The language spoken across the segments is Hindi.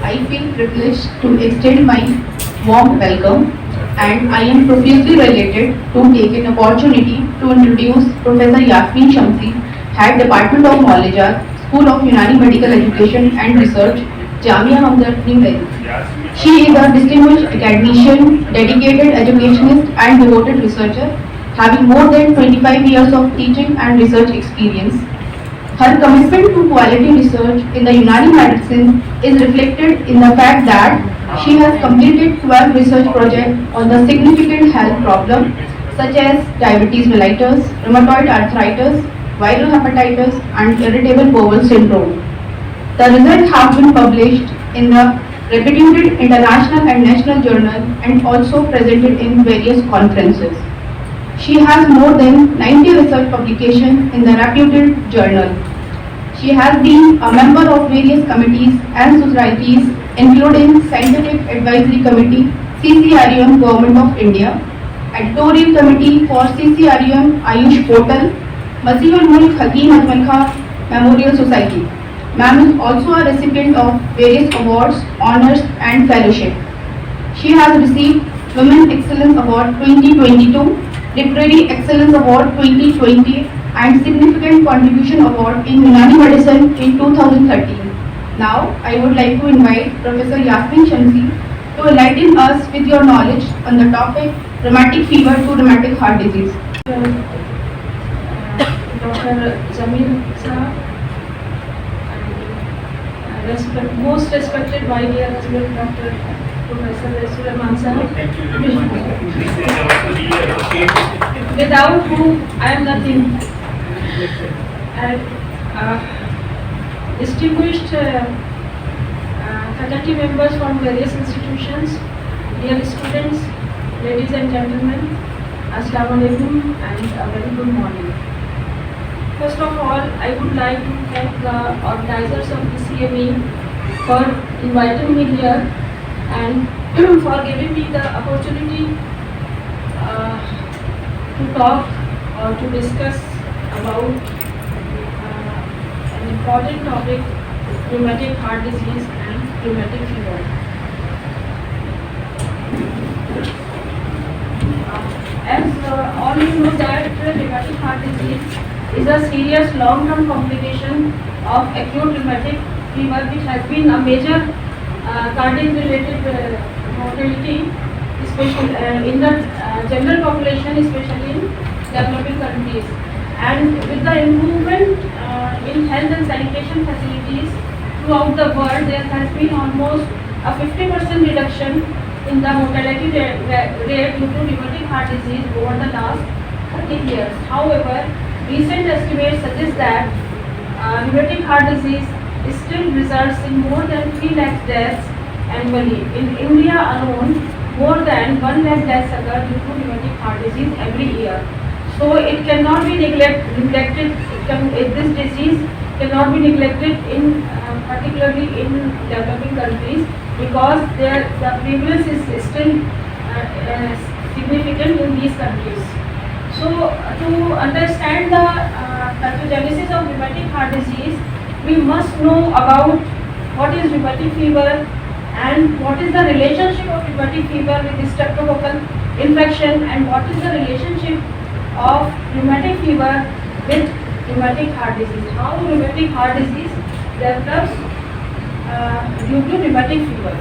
I feel privileged to extend my warm welcome, and I am profusely related to take an opportunity to introduce Professor Yasmin Shamsi, Head Department of Knowledge, School of Unani Medical Education and Research, Jamia Hamdard, New Delhi. She is a distinguished academician, dedicated educationist and devoted researcher, having more than 25 years of teaching and research experience. Her commitment to quality research in the Unani medicine is reflected in the fact that she has completed 12 research projects on the significant health problems such as diabetes mellitus, rheumatoid arthritis, viral hepatitis, and irritable bowel syndrome. The results have been published in the reputed international and national journal and also presented in various conferences. She has more than 90 research publications in the reputed journal. She has been a member of various committees and societies including Scientific Advisory Committee, CCRUM Government of India, Editorial Committee for CCRUM Ayush Portal, Masihul Mulk Hakim Ajmal Khan Memorial Society. Ma'am is also a recipient of various awards, honors and fellowship. She has received Women Excellence Award 2022, Literary Excellence Award 2020 and Significant Contribution Award in Unani Medicine in 2013. Now, I would like to invite Professor Yasmin Shamsi to enlighten us with your knowledge on the topic rheumatic fever to rheumatic heart disease. Dr. Jamil Saab, most respected my dear husband, Dr. Professor Sulaiman Saab. Thank you very much. This is also really appreciated. Without whom I am nothing. And distinguished faculty members from various institutions, dear students, ladies and gentlemen, Assalamu alaikum and a very good morning. First of all, I would like to thank the organizers of the CME for inviting me here and for giving me the opportunity to talk or to discuss about an important topic, rheumatic heart disease and rheumatic fever. As all you know that rheumatic heart disease is a serious long-term complication of acute rheumatic fever which has been a major cardiac-related mortality, especially in the general population, especially in developing countries. And with the improvement in health and sanitation facilities throughout the world, there has been almost a 50% reduction in the mortality rate due to rheumatic heart disease over the last 30 years. However, recent estimates suggest that rheumatic heart disease still results in more than 3 lakh deaths annually. In India alone, more than 1 lakh deaths occur due to rheumatic heart disease every year. So it cannot be neglected. This disease cannot be neglected in particularly in developing countries because the prevalence is still significant in these countries. So to understand the pathogenesis of rheumatic heart disease, we must know about what is rheumatic fever and what is the relationship of rheumatic fever with streptococcal infection and what is the relationship of rheumatic fever with rheumatic heart disease. How rheumatic heart disease develops due to rheumatic fever.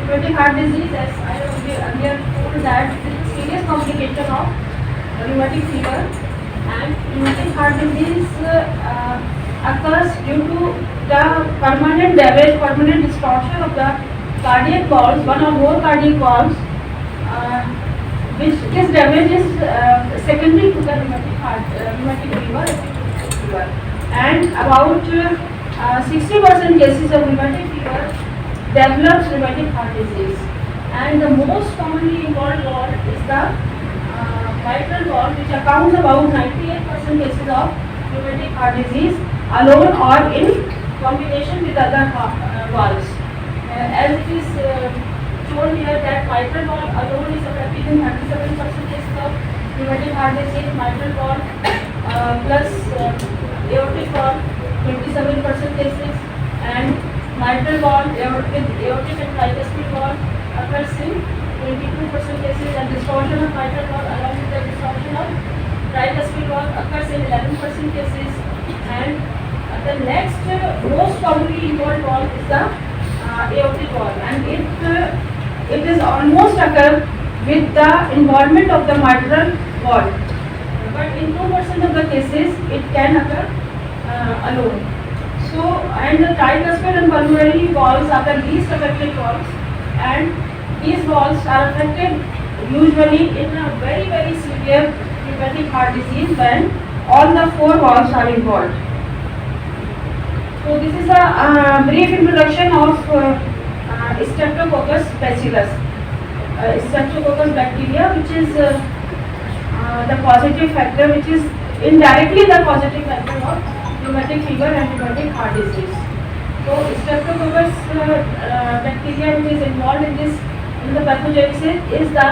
Rheumatic heart disease, as I have earlier told, that it is a serious complication of rheumatic fever, and rheumatic heart disease occurs due to the permanent damage, permanent distortion of the cardiac valves, one or more cardiac valves, which this damage is secondary to the rheumatic fever, and about 60% cases of rheumatic fever develops rheumatic heart disease, and the most commonly involved valve is the mitral valve, which accounts about 98% cases of rheumatic heart disease alone or in combination with other valves. As it is shown here that mitral valve alone is affected in 37% cases of rheumatic heart disease, mitral valve plus aortic valve 27% cases, and mitral valve with aortic and tricuspid valve occurs in 22% cases, and distortion of mitral valve along with the distortion of tricuspid valve occurs in 11% cases, and the next most commonly involved valve is the aortic valve, and it is almost occur with the involvement of the mitral valve, but in 2% of the cases it can occur alone. So, and the tricuspid and pulmonary valves are the least affected valves, and these valves are affected usually in a very very severe rheumatic heart disease when all the four valves are involved. So this is a brief introduction of Streptococcus bacillus, Streptococcus bacteria, which is the causative factor, which is indirectly the causative factor of rheumatic fever and rheumatic heart disease. So Streptococcus bacteria which is involved in the pathogenesis is the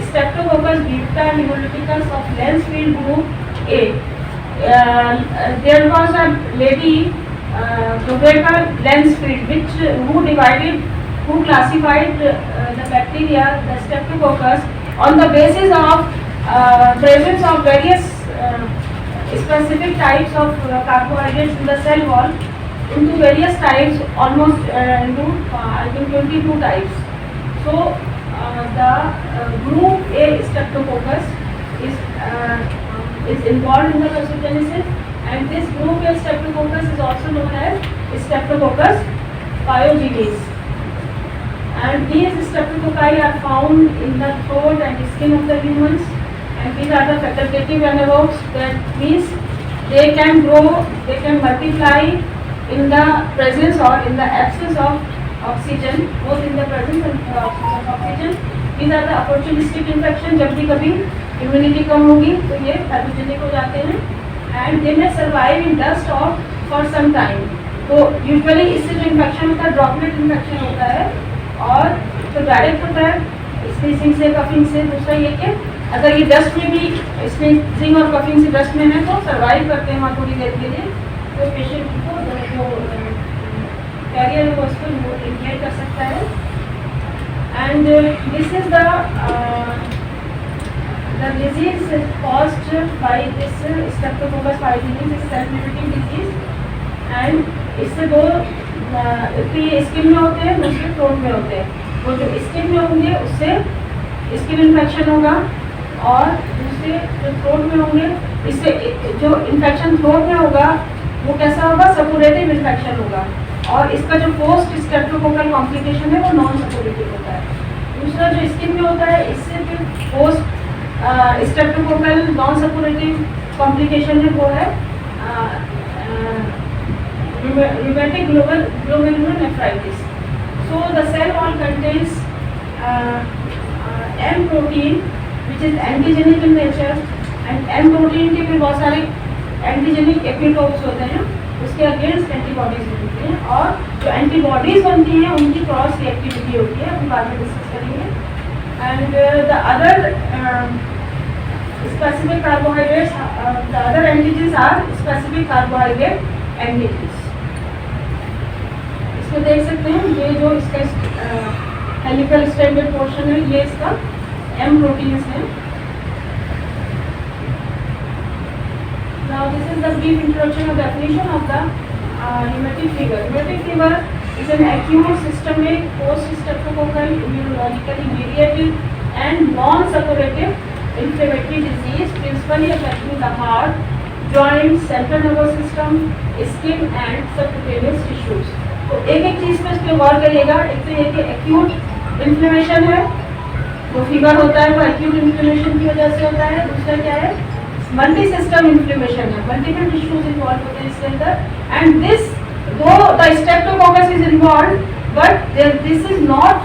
Streptococcus beta hemolyticus of Lancefield group A. There was a lady, Rebecca Lancefield, who classified the bacteria, the Streptococcus, on the basis of presence of various specific types of carbohydrates in the cell wall into various types, almost into I think 22 types. So the group A Streptococcus is involved in the pathogenesis, and this group A Streptococcus is also known as Streptococcus pyogenes. And these streptococci are found in the throat and skin of the humans, and these are the facultative anaerobes. That means they can grow, they can multiply in the presence or in the absence of oxygen, both in the presence and absence of oxygen. These are the opportunistic infection. जब भी कभी immunity कम होगी तो ये pathogenic हो जाते हैं, and they may survive in dust or for some time. तो usually इससे जो infection होता है droplet infection होता है, और तो डायरेक्ट होता है स्नीजिंग से, कफिंग से. दूसरा ये कि अगर ये डस्ट में भी स्नीजिंग और कफिंग से डस्ट में है तो सर्वाइव करते हैं वहाँ थोड़ी देर के लिए, तो पेशेंट को जो कैरियर है वो उसको इनहेल कर सकता है. And this is the disease caused by this streptococcus pyogenes, is self limiting disease, and इससे दो स्किन में होते हैं, दूसरे थ्रोट में होते हैं. वो जो स्किन में होंगे उससे स्किन इन्फेक्शन होगा, और दूसरे जो थ्रोट में होंगे इससे जो इन्फेक्शन थ्रोट में होगा वो कैसा होगा, सपोरेटिव इन्फेक्शन होगा, और इसका जो पोस्ट स्ट्रेप्टोकोकल कॉम्प्लिकेशन है वो नॉन सपोरेटिव होता है. दूसरा जो स्किन में होता है इससे जो post streptococcal non suppurative complication है वो है rheumatic glomerulonephritis. So the cell wall contains M protein which is antigenic in nature, and M protein के भी बहुत सारे एंटीजेनिक एपिटोप्स होते हैं, उसके अगेंस्ट एंटीबॉडीज बनती हैं, और जो एंटीबॉडीज बनती हैं उनकी क्रॉस रिएक्टिविटी होती है, हम बाद में डिस्कस करेंगे. And the other specific carbohydrates, the other antigens are specific carbohydrate antigens. इसको देख सकते हैं, ये जो इसका हेलिकल स्ट्रैंडेड पोर्शन है ये इसका M प्रोटीन्स है. Now this is the brief introduction or definition of the rheumatic fever. Rheumatic fever is an acute systemic post-streptococcal immunologically mediated and non-suppurative inflammatory disease principally affecting the heart, joints, central nervous system, skin and subcutaneous tissues. तो एक एक चीज पे इस पे गौर करिएगा. एक तो ये कि एक्यूट इन्फ्लेमेशन है, जो फीवर होता है वो एक्यूट इन्फ्लेमेशन की वजह से होता है. दूसरा क्या है, मल्टी सिस्टम इन्फ्लेमेशन है, मल्टीपल टिश्यूज इन्वॉल्व होते हैं इसके अंदर. एंड दिस दो the Streptococcus is involve, but this is not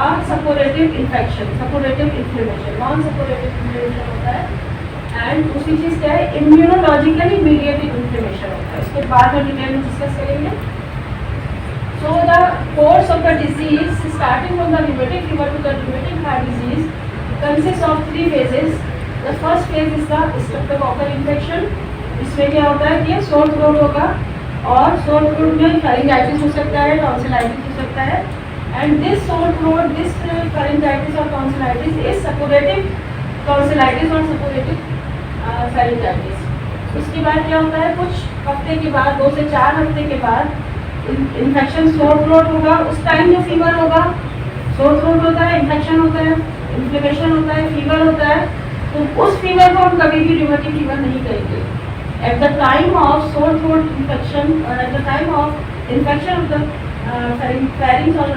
a suppurative infection, suppurative inflammation, non suppurative inflammation होता है. एंड दूसरी चीज़ क्या है, इम्यूनोलॉजिकली मीडिएटेड इन्फ्लेमेशन होता है, उसके बाद हम डिटेल में डिस्कस करेंगे. So the course of the disease, starting from the rheumatic fever to the rheumatic heart disease, consists of 3 phases. The first phase is the streptococcal infection. इसमें क्या होता है कि सोर थ्रोट होगा और सोर थ्रोट में फेरिंजाइटिस हो सकता है, टॉन्सिलाइटिस हो सकता है. And this sore throat, this pharyngitis और टॉन्सिलाइटिस इज सपोरेटिव टॉन्सिलाइटिस और सपोरेटिव फेरिंजाइटिस. उसके बाद क्या होता है, कुछ हफ्ते के बाद, 2 से 4 हफ्ते के बाद इन्फेक्शन सोर थ्रोट होगा. उस टाइम जो फीवर होगा, सोर थ्रोट होता है, इन्फेक्शन होता है, इन्फ्लेमेशन होता है, फीवर होता है, तो उस फीवर को हम कभी भी रिमेटिक फीवर नहीं कहेंगे. Eight the time of sore throat infection, eight the time of infection of the pharynx और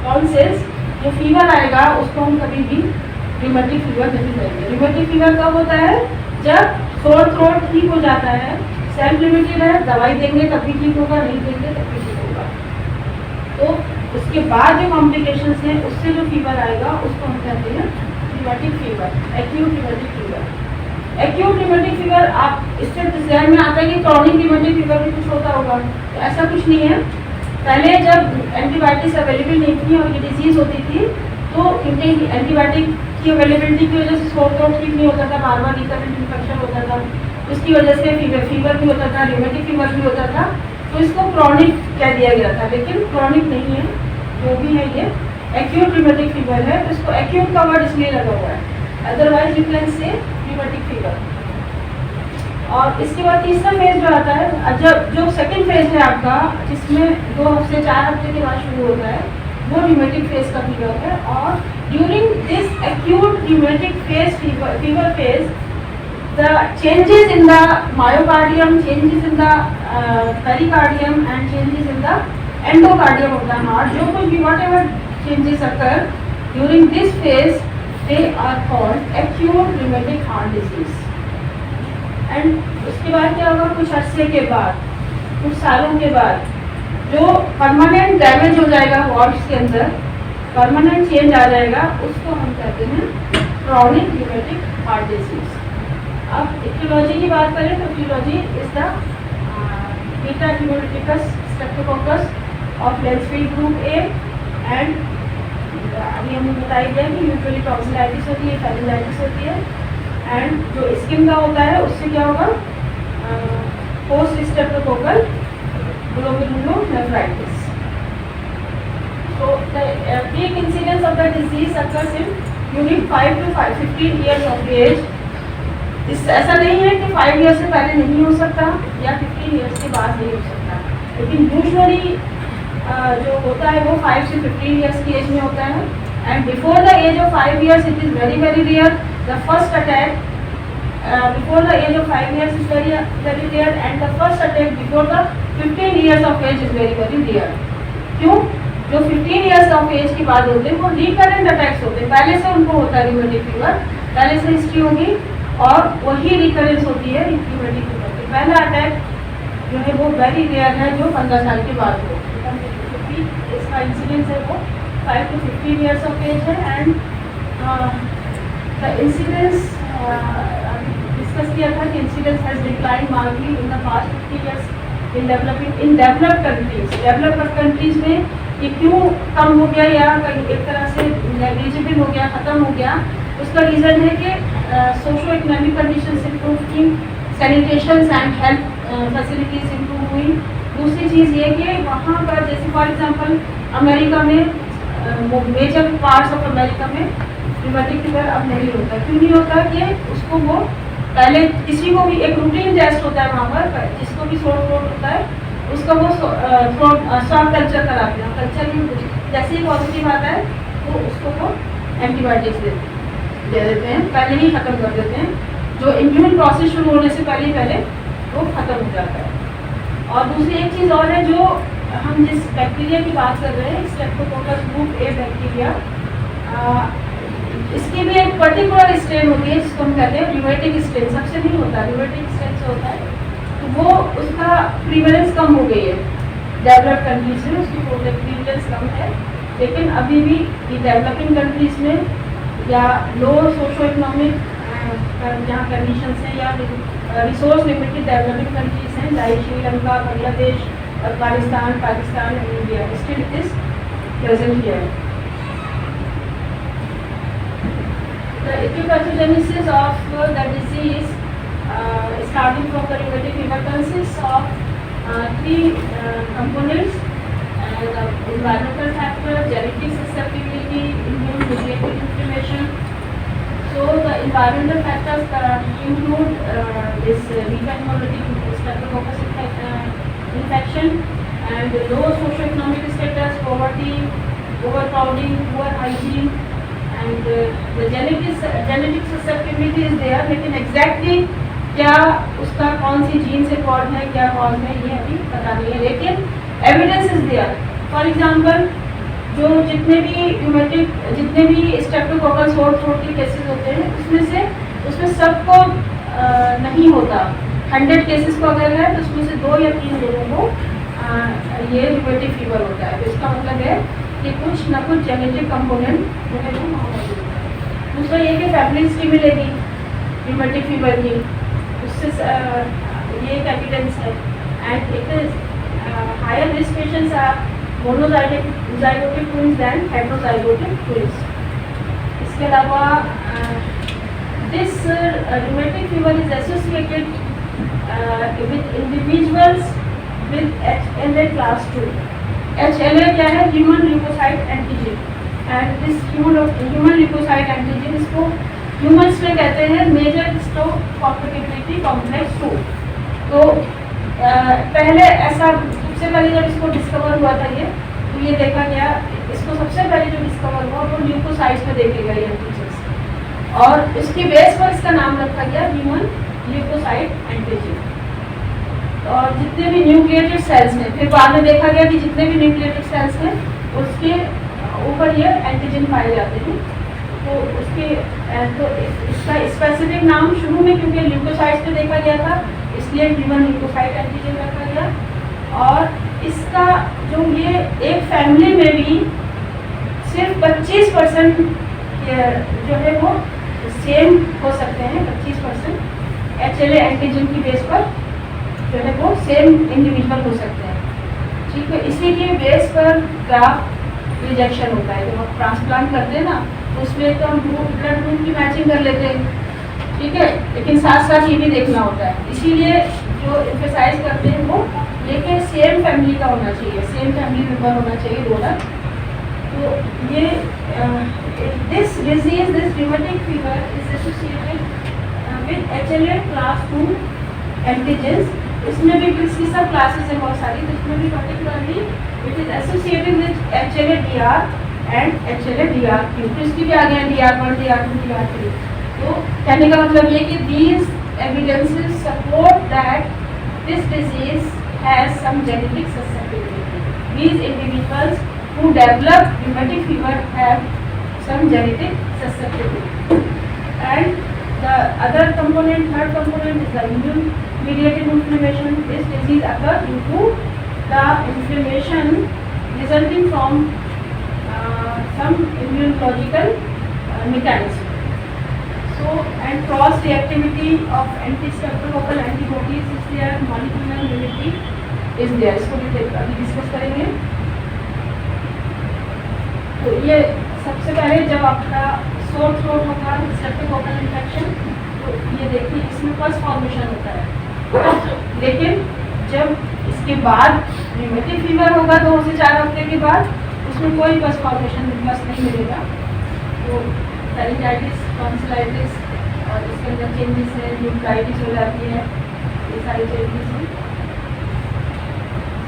टॉन्सिल्स, जो फीवर आएगा उसको हम कभी भी रिमेटिक फीवर नहीं कहेंगे. रिमेटिक फीवर कब होता है, जब सोर थ्रोट ठीक हो जाता है, सेल्फ लिमिटेड है, दवाई देंगे तब भी ठीक होगा, नहीं देंगे तब भी ठीक होगा. तो उसके बाद जो कॉम्प्लिकेशंस हैं, उससे जो फीवर आएगा उसको हम कहते हैं rheumatic fever, acute rheumatic fever. Acute rheumatic fever, आप इससे ध्यान में आता है कि क्रॉनिक रिमेटिक फीवर भी कुछ होता होगा, तो ऐसा कुछ नहीं है. पहले जब एंटीबायोटिक्स अवेलेबल नहीं थी और ये डिजीज होती थी, तो क्योंकि एंटीबायोटिक की अवेलेबिलिटी की वजह से सोर थ्रोट ठीक नहीं होता था, बार बार रिकरेंट इन्फेक्शन होता था, उसकी वजह से फीवर भी होता था, रिमेटिक फीवर भी होता था, तो इसको क्रॉनिक कह दिया गया था. लेकिन क्रॉनिक नहीं है, जो भी है ये एक्यूट रिमेटिक फीवर है. तो इसको एक्यूट का वर्ड इसलिए लगा हुआ है, otherwise you can say rheumatic fever. और इसके बाद तीसरा फेज जो आता है, जब जो सेकेंड फेज है आपका, जिसमें 2 से 4 हफ्ते के बाद शुरू होता है, वो रिमेटिक फेज का फीवर है. और during this acute rheumatic phase fever phase, the changes in the myocardium, changes in the pericardium and changes in the endocardium of the heart, जो कुछ भी whatever changes occur during this phase, they are called acute rheumatic heart disease. And उसके बाद क्या होगा, कुछ अरसे के बाद, कुछ सालों के बाद, जो परमानेंट डैमेज हो जाएगा वॉल्व्स के अंदर, परमानेंट चेंज आ जाएगा, उसको हम कहते हैं chronic rheumatic heart disease. अब इटियोलॉजी की बात करें तो aetiology is the beta haemolyticus streptococcus of Lancefield group A. And अभी हमें बताई गया कि यूजुअली टॉन्सिलाइटिस होती है, फेरिंजाइटिस होती है. एंड जो स्किन का होता है उससे क्या होगा, post streptococcal glomerulonephritis. So the peak incidence of the disease occurs in during 5 to 15 years of age. ऐसा नहीं है कि 5 ईयर्स से पहले नहीं हो सकता या 15 ईयर्स के बाद नहीं हो सकता, लेकिन यूजुअली जो होता है वो 5 से 15 ईयर्स की एज में होता है. And before the age of 5 years it is very very rare. The first attack before the age of 5 years is very very rare, and the first attack before the 15 years of age is very very rare. क्यों? जो 15 ईयर्स ऑफ एज के बाद होते हैं वो रिकरेंट अटैक्स होते हैं. पहले से उनको होता है रिमेटिक फीवर, पहले से हिस्ट्री होगी और वही रिकरेंस होती है रिमेटिक फीवर की. पहला अटैक जो है वो वेरी रेयर है, जो 15 साल के बाद हो. इसका इंसिडेंस है वो 5 to 15 ईयर्स ऑफ एज है. एंड द इंसिडेंस डिस्कस किया था कि incidence has decline markedly in the past 50 years in developed countries. Developed countries में ये क्यों कम हो गया या एक तरह से नेग्लिजिबल हो गया, ख़त्म हो गया, उसका रीज़न है कि सोशो इकोनॉमिक कंडीशंस इम्प्रूव की, sanitation and health facilities improve हुई. दूसरी चीज़ ये कि वहाँ पर जैसे फॉर एग्जांपल अमेरिका में मेजर पार्ट्स ऑफ अमेरिका में रिमेटिक फीवर अब नहीं होता. क्यों नहीं होता कि उसको वो पहले किसी को भी एक रूटीन टेस्ट होता है वहाँ पर, जिसको भी सोर थ्रोट होता है उसका वो स्वाब कल्चर कराते हैं. कल्चर में जैसे ही पॉजिटिव आता है तो उसको वो एंटीबायोटिक्स दे देते हैं, पहले ही ख़त्म कर देते हैं. जो इम्यून प्रोसेस शुरू होने से पहले वो ख़त्म हो जाता है. और दूसरी एक चीज़ और है, जो हम जिस बैक्टीरिया की बात कर रहे हैं, स्ट्रेप्टोकोकस ग्रुप ए बैक्टीरिया, इसकी भी एक पर्टिकुलर स्ट्रेन होती है जिसको हम कहते हैं रिमेटिक स्ट्रेन. सबसे नहीं होता, रिमेटिक स्ट्रेन से होता है, तो वो उसका प्रीवलेंस कम हो गई है डेवलप्ड कंट्रीज में, उसकी प्रीवलेंस कम है. लेकिन अभी भी ये डेवलपिंग कंट्रीज में या लो सोशो इकोनॉमिक जहाँ कंडीशन है या रिसोर्स लिमिटेड डेवलपिंग कंट्रीज हैं, like Sri Lanka, Bangladesh, Afghanistan, Pakistan and India, still it is present here. The epipathogenesis of the disease starting from the rheumatic fever consists of three components: the environmental factor, genetic susceptibility, immune-mediated inflammation. So the environmental factors include this weak immunity, Staphylococcus infection, and low socio-economic status, poverty, overcrowding, poor hygiene. And the genetic susceptibility is there, लेकिन exactly क्या उसका कौन सी जीन से कॉज है, क्या कॉज है, ये अभी पता नहीं है, लेकिन evidence is there. For example, जो जितने भी स्ट्रेप्टोकोकल सोर थ्रोट के केसेस होते हैं, उसमें सबको नहीं होता. 100 केसेस को अगर है तो उसमें से 2 या 3 लोगों को ये र्यूमेटिक फीवर होता है. तो इसका मतलब है कि कुछ ना कुछ जेनेटिक कंपोनेंट जो है वो मौजूद है. दूसरा ये कि फैमिली हिस्ट्री मिलेगी र्यूमेटिक फीवर की, उससे ये एक एविडेंस है. And it is higher risk patients are monozygotic twins than heterozygotic twins. इसके अलावा this rheumatic fever is associated with individuals with HLA class 2. HLA क्या है? Human leukocyte antigen. And this human leukocyte antigen, इसको ह्यूमन्स में कहते हैं मेजर हिस्टोकॉम्पैटिबिलिटी कॉम्प्लेक्स 2. तो पहले ऐसा सबसे पहले जब इसको डिस्कवर हुआ था तो ये देखा गया, इसको सबसे पहले जो डिस्कवर हुआ वो ल्यूकोसाइट्स में देखे गए एंटीजन्स, और इसकी बेस पर इसका नाम रखा गया ह्यूमन ल्यूकोसाइट एंटीजन. और जितने भी न्यूक्लिएटेड सेल्स हैं, फिर बाद में देखा गया कि जितने भी न्यूक्लिएटेड सेल्स हैं उसके ऊपर ये एंटीजन पाए जाते हैं. तो इसका स्पेसिफिक नाम शुरू में क्योंकि ल्यूकोसाइट्स पे देखा गया था, इसलिए ह्यूमन ल्यूकोसाइट एंटीजन रखा गया. और इसका जो ये एक फैमिली में भी सिर्फ 25% जो है वो सेम हो सकते हैं. 25% HLA एंटीजन की बेस पर जो है वो सेम इंडिविजुअल हो सकते हैं. ठीक है, इसी के बेस पर ग्राफ्ट रिजेक्शन होता है. जब हम ट्रांसप्लांट करते हैं ना, तो उसमें तो हम ब्लड ग्रुप की मैचिंग कर लेते हैं, ठीक है, लेकिन साथ साथ ये भी देखना होता है. इसीलिए जो एम्फसाइज करते हैं वो ये कि सेम फैमिली का होना चाहिए, सेम फैमिली मेम्बर होना चाहिए डोनर. तो ये this disease, this rheumatic fever is associated with HLA class 2 antigens. इसमें भी किसकी सब क्लासेस हैं बहुत सारी, तो इसमें भी particularly it is associated with HLA-DR and HLA-DR3. तो इसकी भी आ गया DR1, DR2, DR3. तो कहने का मतलब ये कि these evidences support that this disease has some genetic susceptibility. These individuals who develop rheumatic fever have some genetic susceptibility. And the other component, third component, is the immune-mediated inflammation. This disease occurs due to the inflammation resulting from some immunological mechanism. So, and cross-reactivity of anti-streptococcal antibodies is there, molecular immunity is there. इसको भी अभी डिस्कस करेंगे. तो ये सबसे पहले जब आपका सोर थ्रोट होगा, स्ट्रेप्टोकोकल इन्फेक्शन, तो ये देखिए इसमें पल्स फॉर्मेशन होता है. लेकिन जब इसके बाद र्यूमेटिक फीवर होगा 2 से 4 हफ्ते के बाद उसमें कोई पल्स फॉर्मेशन नहीं मिलेगा. तो फेरिंजाइटिस, टॉन्सिलाइटिस और इसके अंदर चेंजेस है, न्यूक्लाइटिस हो जाती है, ये सारी चेंजेस हैं.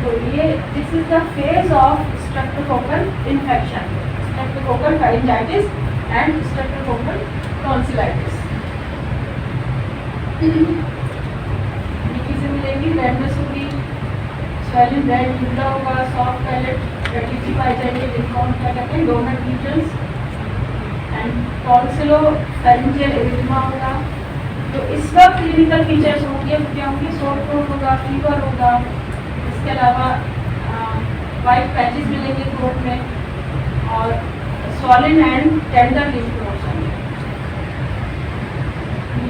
तो ये this is the phase of streptococcal infection, streptococcal pharyngitis and streptococcal tonsillitis. चीज़ें मिलेंगी, रेडनेस होगी, स्वेलिंग रेड ढीला होगा, सॉफ्ट पैलेट, रेटिटी पाई जाएगी, जिनको क्या कहते हैं doughnut regions, and tonsillo pharyngeal oedema होगा. तो इस वक्त क्लिनिकल फीचर्स होंगे क्या होंगे? सोर थ्रोट होगा, फीवर होगा, इसके अलावा वाइट पैचेस मिलेंगे थ्रोट में, और swollen and tender lymph nodes होंगे.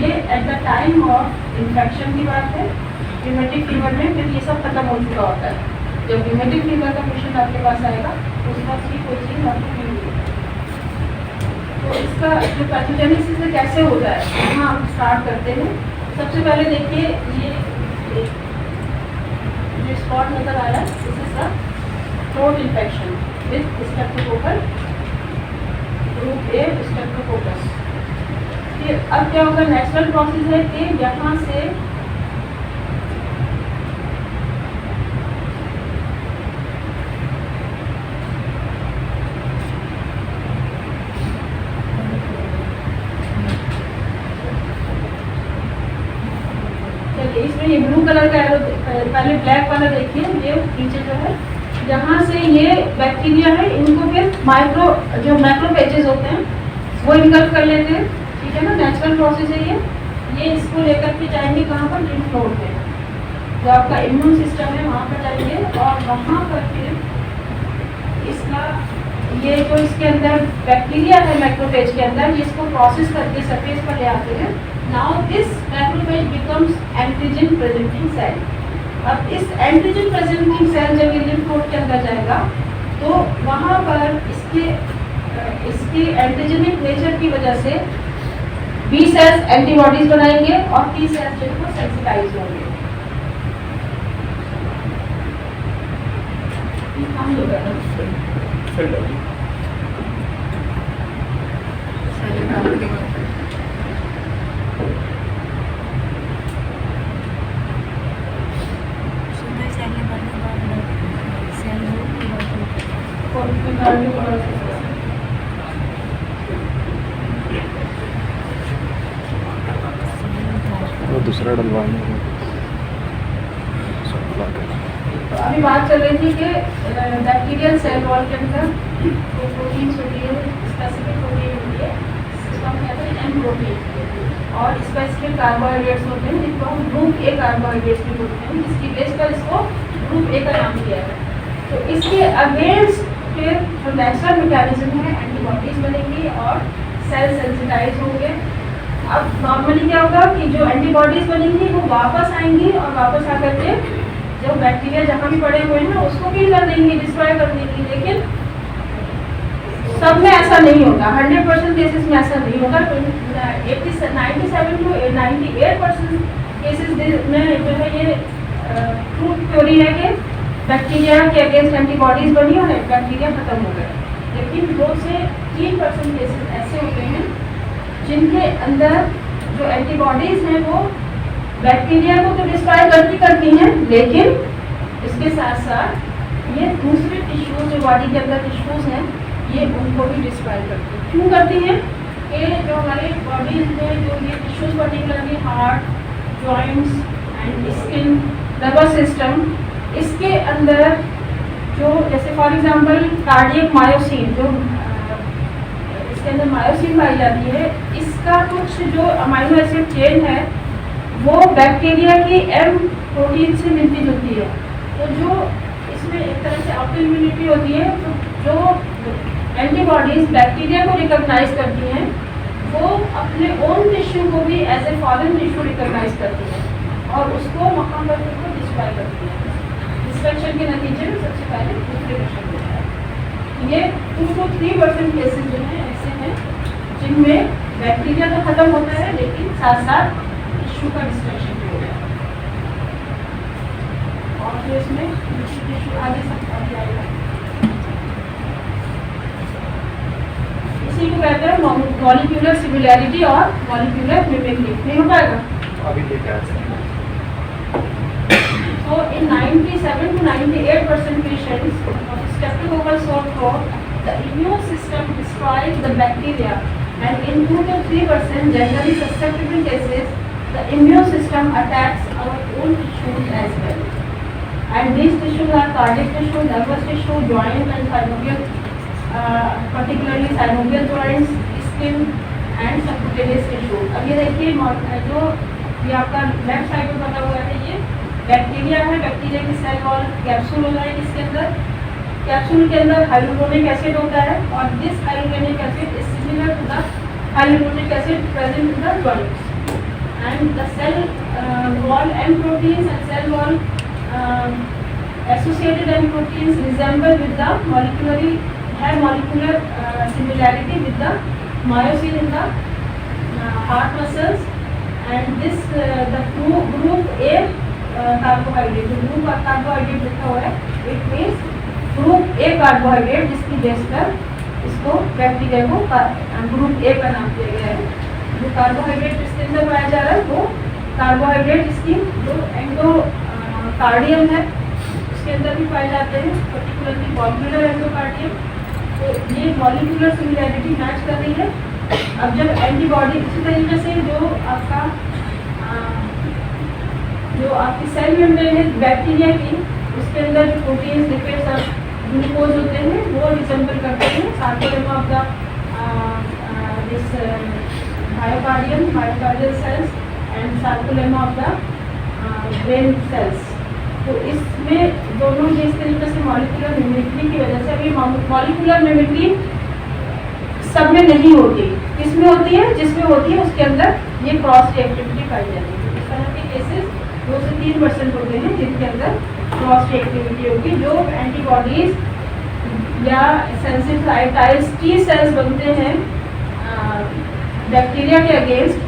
ये eight the time of infection की बात है। र्यूमेटिक फीवर में फिर ये सब खत्म हो चुका होता है। जब र्यूमेटिक फीवर का पेशेंट आपके पास आएगा उस वक्त ही कोई चीज़ आपको फील होगी। तो इसका जो पैथोजेनेसिस है कैसे होता है, यहाँ हम स्टार्ट करते हैं। सबसे पहले देखिए ये जो स्पॉट नजर आ रहा है, this is the throat infection with streptococcal group A Streptococcus. अब क्या होगा, नेचुरल प्रोसेस है कि यहाँ से इसमें ये ब्लू कलर का एरो, पहले ब्लैक वाला देखिए, ये नीचे जो है जहाँ से ये बैक्टीरिया है इनको फिर जो मैक्रोफेजेस होते हैं वो इनकल्प कर लेते हैं। ठीक है ना, नेचुरल प्रोसेस है ये इसको लेकर के जाएंगे कहाँ पर, लिम्फ नोड पे, जो आपका इम्यून सिस्टम है वहाँ पर जाएंगे और वहाँ पर फिर इसका ये जो इसके अंदर बैक्टीरिया है मैक्रोफेज के अंदर, ये इसको प्रोसेस करके सरफेस पर ले आते हैं। Now this macrophage becomes antigen presenting cell. अब इस एंटीजन प्रेजेंटिंग सेल जब ये लिम्फ नोड के अंदर जाएगा तो वहाँ पर इसके एंटीजेनिक नेचर की वजह से बी सेल्स एंटीबॉडीज बनाएंगे और टी सेल्स जो है वो सेंसिटाइज होंगे। वो दूसरा डलवाने में तो अभी बात चल रही थी कि बैक्टीरियल सेल वॉल के अंदर जो प्रोटीन्स होती है, स्पेसिफिक प्रोटीन होती है, इसको हम कहते हैं एम प्रोटीन, और स्पेसिफिक कार्बोहाइड्रेट्स होते हैं जिनको हम ग्रुप ए कार्बोहाइड्रेट्स भी बोलते हैं, जिसकी बेस पर इसको ग्रुप ए का नाम दिया है। तो इसके अगेंस्ट फिर जो नेचुरल मैकेनिज्म है, एंटीबॉडीज बनेंगी और सेल सेंसिटाइज होंगे। अब नॉर्मली क्या होगा कि जो एंटीबॉडीज बनेंगी वो वापस आएंगी और वापस आकर के जो बैक्टीरिया जहाँ भी पड़े हुए हैं ना उसको किल कर देंगी, डिस्ट्रॉय कर देंगी। लेकिन सब में ऐसा नहीं होगा, 100% केसेस में ऐसा नहीं होगा। 97 to 98% केसेस में जो है ये ट्रूथ थ्योरी है कि बैक्टीरिया के अगेंस्ट एंटीबॉडीज बनी और बैक्टीरिया खत्म हो गए। लेकिन 2 से 3% केसेस ऐसे होते हैं जिनके अंदर जो एंटीबॉडीज हैं वो बैक्टीरिया को तो डिस्ट्रॉय करती हैं, लेकिन इसके साथ साथ ये दूसरे टिश्यूज जो बॉडी के अंदर टिश्यूज हैं ये उनको भी डिस्ट्रॉय करती हैं। क्यों करती हैं कि जो हमारे बॉडीज में जो ये tissues particularly heart, joints and skin, nervous system, इसके अंदर जो जैसे फॉर एग्जांपल कार्डियक मायोसिन, जो इसके अंदर मायोसिन पाई जाती है, इसका कुछ जो अमाइनो एसिड चेन है वो बैक्टीरिया की एम प्रोटीन से मिलती जुलती है। तो जो इसमें एक तरह से ऑटो इम्यूनिटी होती है, तो जो एंटीबॉडीज बैक्टीरिया को रिकॉग्नाइज करती हैं वो अपने ओन टिश्यू को भी as a foreign tissue recognize करती हैं और उसको वहाँ पर उसको डिस्ट्रॉय करती हैं। डिस्ट्रक्शन के नतीजे में सबसे पहले डिस्ट्रीब्यूशन होता है। ये 2 to 3% केसेस जो हैं ऐसे हैं जिनमें बैक्टीरिया तो खत्म होता है लेकिन साथ साथ टिश्यू का डिस्ट्रक्शन भी होता है। और फिर इसमें टिश्यू आगे आएगा। इसी को कहते हैं मॉलिक्यूलर सिमिलैरिटी और मॉलिक्यूलर मिमिक्री। नहीं हो पाएगा अभी देखा है। So in 97 to 98% patients of streptococcal sore throat, the immune system destroys the bacteria, and in 2 to 3% generally susceptible cases, the immune system attacks our own tissues as well. And these tissues are cardiac tissue, nervous tissue, joint and synovial, particularly synovial joints, skin and subcutaneous tissue. अब ये देखिए जो ये आपका लेफ्ट साइड में बना हुआ है ये बैक्टीरिया है। बैक्टीरिया की सेल वॉल कैप्सूल होता है, इसके अंदर कैप्सूल के अंदर हाइलुरोनिक एसिड होता है और this hyaluronic acid is similar to the hyaluronic acid present in the joints. and the cell wall end proteins and cell wall associated end proteins resemble with the molecular similarity with the myosin in the heart muscles, and this the group A carbohydrate, जो group carbohydrate लिखा हुआ है, it means group A carbohydrate जिसकी बेस पर इसको बैक्टीरिया को ग्रुप ए का नाम दिया गया है। जो कार्बोहाइड्रेट इसके अंदर पाया जा रहा है वो कार्बोहाइड्रेट इसकी जो एंडोकार्डियम है उसके अंदर भी पाए जाते हैं, पर्टिकुलरली मॉलिक्यूलर एंडोकार्डियम। तो ये मॉलिक्यूलर सिमिलैरिटी मैच कर रही है। अब जब एंटीबॉडी इसी तरीके से जो आपकी सेल मेम्ब्रेन है बैक्टीरिया की, उसके अंदर जो प्रोटीन्स लिपिड्स और ग्लूकोज होते हैं वो रिसेंबल करते हैं sarcolemma of the this myocardial cells and sarcolemma of the brain cells. तो इसमें दोनों ये इस तरीके से मॉलिक्यूलर मिमिक्री की वजह से, अभी मॉलिक्यूलर मिमिक्री सब में नहीं होती, किसमें होती है? जिसमें होती है उसके अंदर ये क्रॉस रिएक्टिविटी पाई जाती है। इस तरह के केसेस 2 से 3% होते हैं जिनके अंदर क्रॉस रिएक्टिविटी होगी। जो एंटीबॉडीज या सेंसिटाइज टी सेल्स बनते हैं बैक्टीरिया के अगेंस्ट,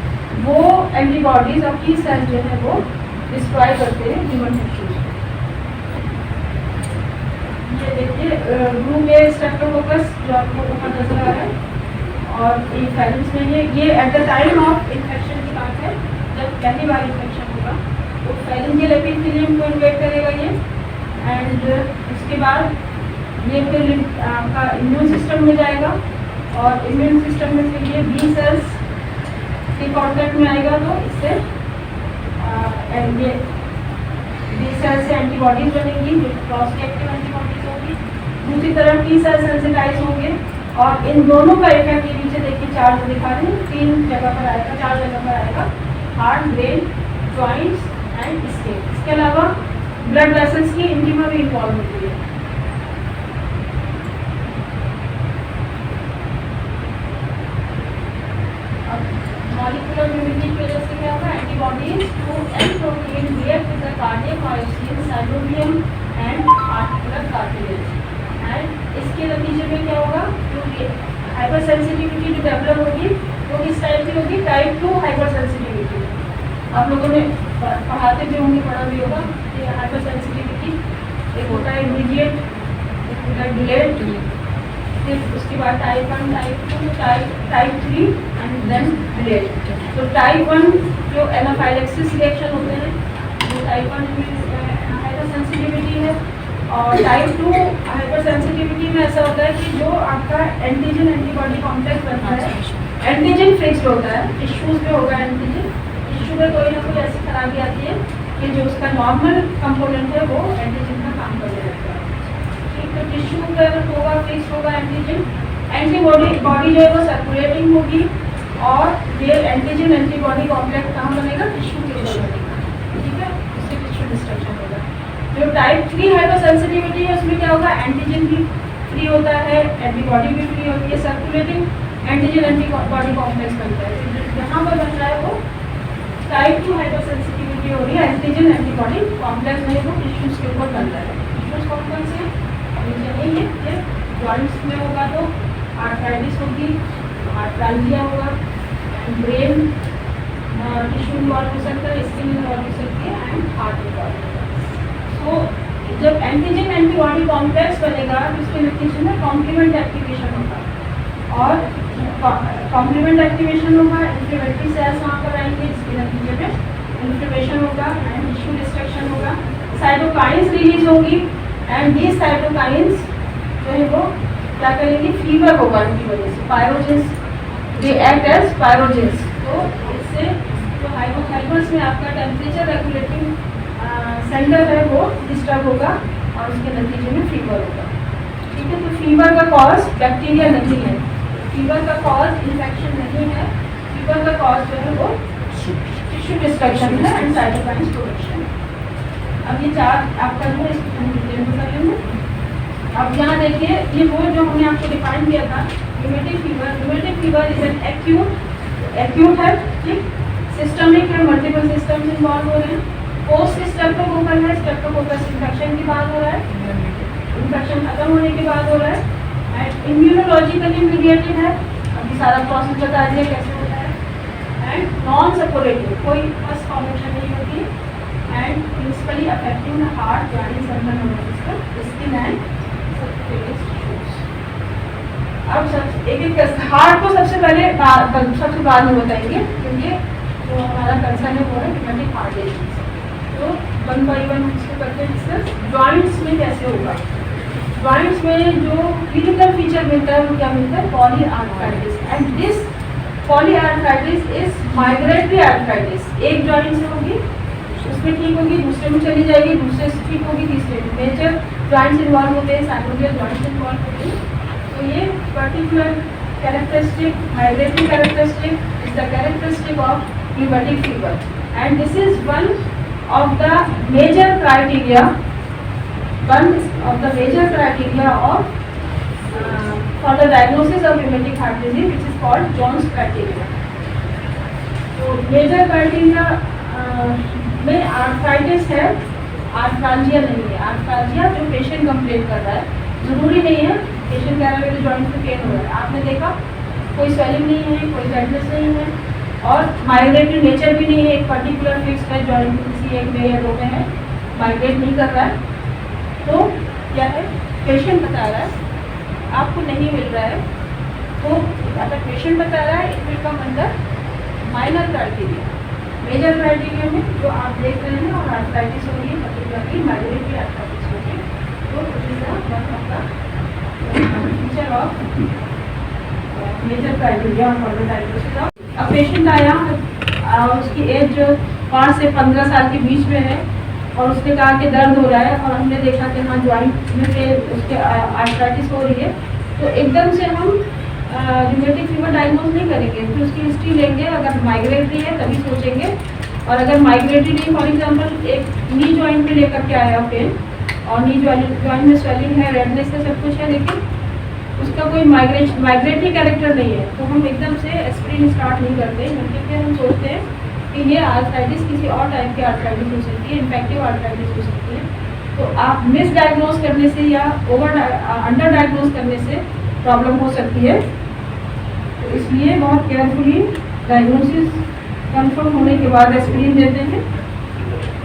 वो एंटीबॉडीज और टी सेल्स जो है वो डिस्ट्रॉय करते हैं ह्यूमन टिश्यूज। ये देखिए ग्रुप ए स्ट्रेप्टोकोकस जो आपको ऊपर नजर आ रहा है, और ये फैलेंस में ये eight the time of infection की बात है, जब पहली बार इन्फेक्शन होगा तो फैलेंजियल एपिथेलियम को इन्वेट करेगा ये, एंड उसके बाद ये फिर आपका इम्यून सिस्टम में जाएगा, और इम्यून सिस्टम में फिर ये बी सेल्स के कॉन्टैक्ट में आएगा, तो इससे ये बी सेल्स से एंटीबॉडीज बनेंगी जो क्रॉस रिएक्टिव एंटीबॉडीज होगी। दूसरी तरफ टी सेल सेंसिटाइज होंगे, और इन दोनों का इफेक्ट ये नीचे देखिए चार्ट दिखा रहे हैं, 3 जगह पर आएगा, 4 जगह पर आएगा, heart, brain, joints and skin. इसके अलावा ब्लड वेसल्स की इंटीमा भी इन्वॉल्व होती है। मॉलिक्यूलर मिमिक्री की वजह से क्या होगा? Antibodies to and protein react with the cardiac myosin, cytoplasm and articular cartilage, and इसके नतीजे में क्या होगा? जो हाइपर सेंसिटिविटी जो डेवलप होगी वो किस टाइप की होगी? Type 2 hyper sensitivity. आप लोगों ने पढ़ाते भी होंगे, पढ़ा भी होगा कि हाइपर सेंसिटिविटी एक होता है इमीडिएट, एक होता है डिलेड, फिर उसके बाद type 1, type 2, type 3 and then delayed. तो टाइप 1 जो एनाफाइलेक्सिस रिएक्शन होते हैं, जो टाइप 1 में हाइपर सेंसिटिविटी है, और टाइप 2 हाइपर सेंसिटिविटी में ऐसा होता है कि जो आपका एंटीजन एंटीबॉडी कॉम्प्लेक्स बनता है, एंटीजन फिक्स्ड होता है, टिश्यूज में होगा एंटीजन, टिश्यू में कोई ना कोई ऐसी खराबी आती है कि जो उसका नॉर्मल कंपोनेंट है वो एंटीजन का काम करने लगता है। ठीक, तो टिश्यू का होगा, फिक्स होगा एंटीजन, एंटीबॉडी जो है वो सर्कुलेटिंग होगी, और ये एंटीजन एंटीबॉडी कॉम्प्लेक्स कहाँ बनेगा? टिश्यू के ऊपर बनेगा। ठीक है, उससे टिश्यू डिस्ट्रक्शन होगा। जो टाइप 3 हाइपर सेंसिटिविटी है उसमें क्या होगा? एंटीजन भी फ्री होता है, एंटीबॉडी भी फ्री होती है, सर्कुलेटिंग एंटीजन एंटीबॉडी कॉम्प्लेक्स बनता है। जहाँ पर बन रहा है वो टाइप 2 हाइपर सेंसिटिविटी हो रही है, एंटीजन एंटीबॉडी कॉम्प्लेक्स नहीं, वो टिश्यूज के ऊपर बनता है। टिश्यूज कौन से नीचे नहीं है, ये जॉइंट्स में होगा तो आर्थराइटिस होगी, आर्थ्राल्जिया होगा, ब्रेन टिश्यू इन्वॉल्व हो सकता है, स्किन इन्वॉल्व हो सकती है, एंड हार्ट इन्वॉल्व होगा। तो जब एंटीजन एंटीबॉडी कॉम्प्लेक्स बनेगा तो उसके नतीजे में कॉम्प्लीमेंट एक्टिवेशन होगा, और कॉम्प्लीमेंट एक्टिवेशन होगा, इन्फ्लेमेटरी सेल्स वहाँ पर आएंगे जिसके नतीजे में इन्फ्लेमेशन होगा एंड टिश्यू डिस्ट्रक्शन होगा, साइटोकाइंस रिलीज होगी, एंड ये साइटोकाइंस जो है वो क्या करेंगे? फीवर होगा इनकी वजह से, pyrogens, they act as pyrogens. तो इससे जो हाइपोथैलेमस में आपका टेम्परेचर रेगुलेटिंग सेंटर है वो डिस्टर्ब होगा, और उसके नतीजे में फीवर होगा। ठीक है, तो फीवर का कॉज बैक्टीरिया नहीं है, फीवर का कॉज इन्फेक्शन नहीं है, फीवर का कॉज जो है वो टिश्यू डिस्ट्रक्शन है एंड साइटोकाइंस प्रोडक्शन। अब ये 4 आपका जो है इसको हम डिटेल में कर लेंगे। अब यहाँ देखिए, ये वो जो हमने आपको डिफाइन किया था, pneumatic fever. Pneumatic fever is an acute है, ठीक, सिस्टमिक है, मल्टीपल सिस्टम्स इन्वॉल्व हो रहे हैं। पोस्ट स्ट्रेप्टोकोकल है, स्ट्रेप्टोकोकस इन्फेक्शन के बाद हो रहा है, इन्फेक्शन खत्म होने के बाद हो रहा है। एंड इम्यूनोलॉजिकली मीडिएटेड है, अभी सारा प्रोसेस बता दिया कैसे होता है। एंड नॉन सपोरेटिव, कोई फर्स्ट फॉर्मेशन नहीं होती है। And principally affecting the heart, joints, central nervous system, skin and subcutaneous tissues. अब सब एक एक हार्ट को सबसे बाद में बताएंगे, क्योंकि जो हमारा कंसर्न है वो है रिमेटिक हार्ट डिजीज। तो 1 by 1 इसको करते हैं डिस्कस। जॉइंट्स में कैसे होगा? जॉइंट्स में जो क्लिनिकल फीचर मिलता है वो क्या मिलता है? Polyarthritis. And this polyarthritis is migratory arthritis. एक जॉइंट से होगी, उसमें ठीक होगी, दूसरे में चली जाएगी, दूसरे से ठीक होगी, तीसरे में। मेजर जॉइंट्स इन्वॉल्व होते हैं, साइनोवियल जॉइंट्स इन्वॉल्व होते हैं। तो ये particular characteristic, migratory characteristic is the characteristic of rheumatic fever, and this is one of the major criteria of for the diagnosis of rheumatic heart disease, which is called Jones criteria. तो major criteria में आर्थराइटिस है, आर्थराल्जिया नहीं है। आर्थराल्जिया जो पेशेंट कंप्लेन कर रहा है, जरूरी नहीं है पेशेंट कह रहा है मेरे जॉइंट पे पेन हो रहा है। आपने देखा कोई स्वेलिंग नहीं है, कोई रेडनेस नहीं है, और माइग्रेटरी नेचर भी नहीं है, एक पर्टिकुलर फिक्स है जॉइंट किसी एक में या दो में है, माइग्रेट नहीं कर रहा है। तो क्या है, पेशेंट बता रहा है आपको नहीं मिल रहा है, तो अगर पेशेंट बता रहा है it will come under minor criteria. Major criteria में जो आप देख रहे हैं और आर्थराइटिस हो रही है, पर्टिकुलरली माइग्रेटरी आर्थराइटिस हो रही है, तो it is feature of major criteria for the diagnosis of. अब पेशेंट आया, उसकी एज 5 से 15 साल के बीच में है, और उसने कहा कि दर्द हो रहा है, और हमने देखा कि हाँ जॉइंट में से उसके आर्थराइटिस हो रही है, तो एकदम से हम रिमेटिक फीवर डायग्नोज नहीं करेंगे, फिर उसकी हिस्ट्री लेंगे। अगर माइग्रेटरी है तभी सोचेंगे, और अगर माइग्रेटरी नहीं, फॉर एग्जांपल एक नी जॉइंट में लेकर के आया पेन, और नी जॉइंट में स्वेलिंग है, रेडनेस है, सब कुछ है, लेकिन उसका कोई माइग्रेटरी कैरेक्टर नहीं है, तो हम एकदम से एस्पिरिन स्टार्ट नहीं करते, क्योंकि हम सोचते हैं कि ये आर्थराइटिस किसी और टाइप की आर्थराइटिस हो सकती है, इन्फेक्टिव आर्थराइटिस हो सकती है। तो आप मिस डायग्नोज करने से या अंडर डायग्नोज करने से प्रॉब्लम हो सकती है। तो इसलिए बहुत केयरफुली डायग्नोसिस कंफर्म होने के बाद एस्पिरिन देते हैं,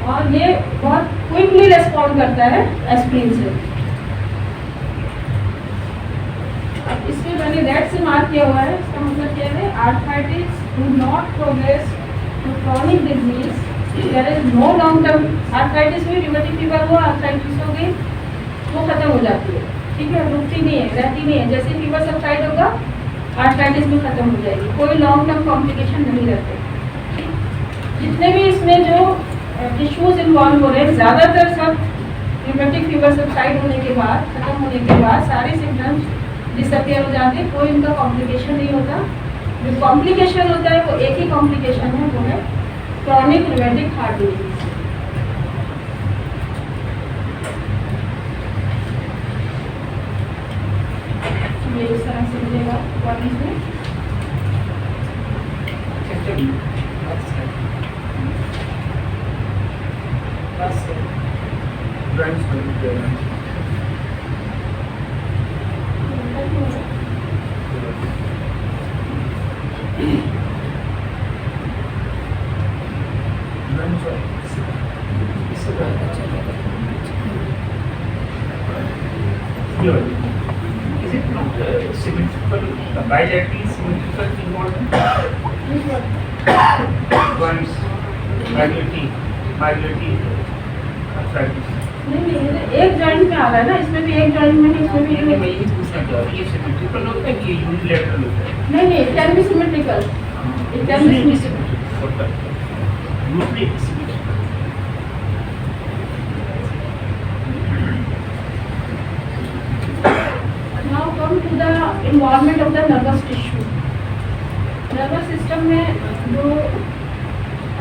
और ये बहुत क्विकली रेस्पॉन्ड करता है एस्पिरिन से। अब इसमें मैंने रेड से मार्क किया हुआ है, इसका मतलब क्या है, arthritis do not progress to chronic disease, there is no long term. Arthritis में रिमेटिक फीवर हुआ, आर्थराइटिस हो गई, वो खत्म हो जाती है, ठीक है, रुकती नहीं है, रहती नहीं है। जैसे फीवर सबसाइड होगा, आर्थराइटिस भी खत्म हो जाएगी, कोई लॉन्ग टर्म कॉम्प्लिकेशन नहीं रहते। जितने भी इसमें जो टिश्यूज इन्वॉल्व हो रहे हैं, ज़्यादातर सब रिमेटिक फीवर सबसाइड होने के बाद, खत्म होने के बाद सारे सिम्टम्स डिसअपियर हो जाते हैं, कोई उनका कॉम्प्लिकेशन नहीं होता। जो कॉम्प्लिकेशन होता है वो एक ही कॉम्प्लिकेशन है, वो है क्रॉनिक रिमेटिक हार्ट डिजीज। ये इस तरह से मिलेगा बॉडी में। Is it not symmetrical, bilaterally symmetrical involvement? Joints, migratory arthritis. नहीं, एक जॉइंट में आ रहा है ना, इसमें भी एक जॉइंट में, इसमें भी मैं यही पूछना चाह रहा हूँ, ये symmetrical होता है कि यूनिलैटरल होता है? नहीं, it can be symmetrical, it can be symmetrical होता है, usually symmetrical. Now come to the involvement of the nervous tissue. Nervous system में जो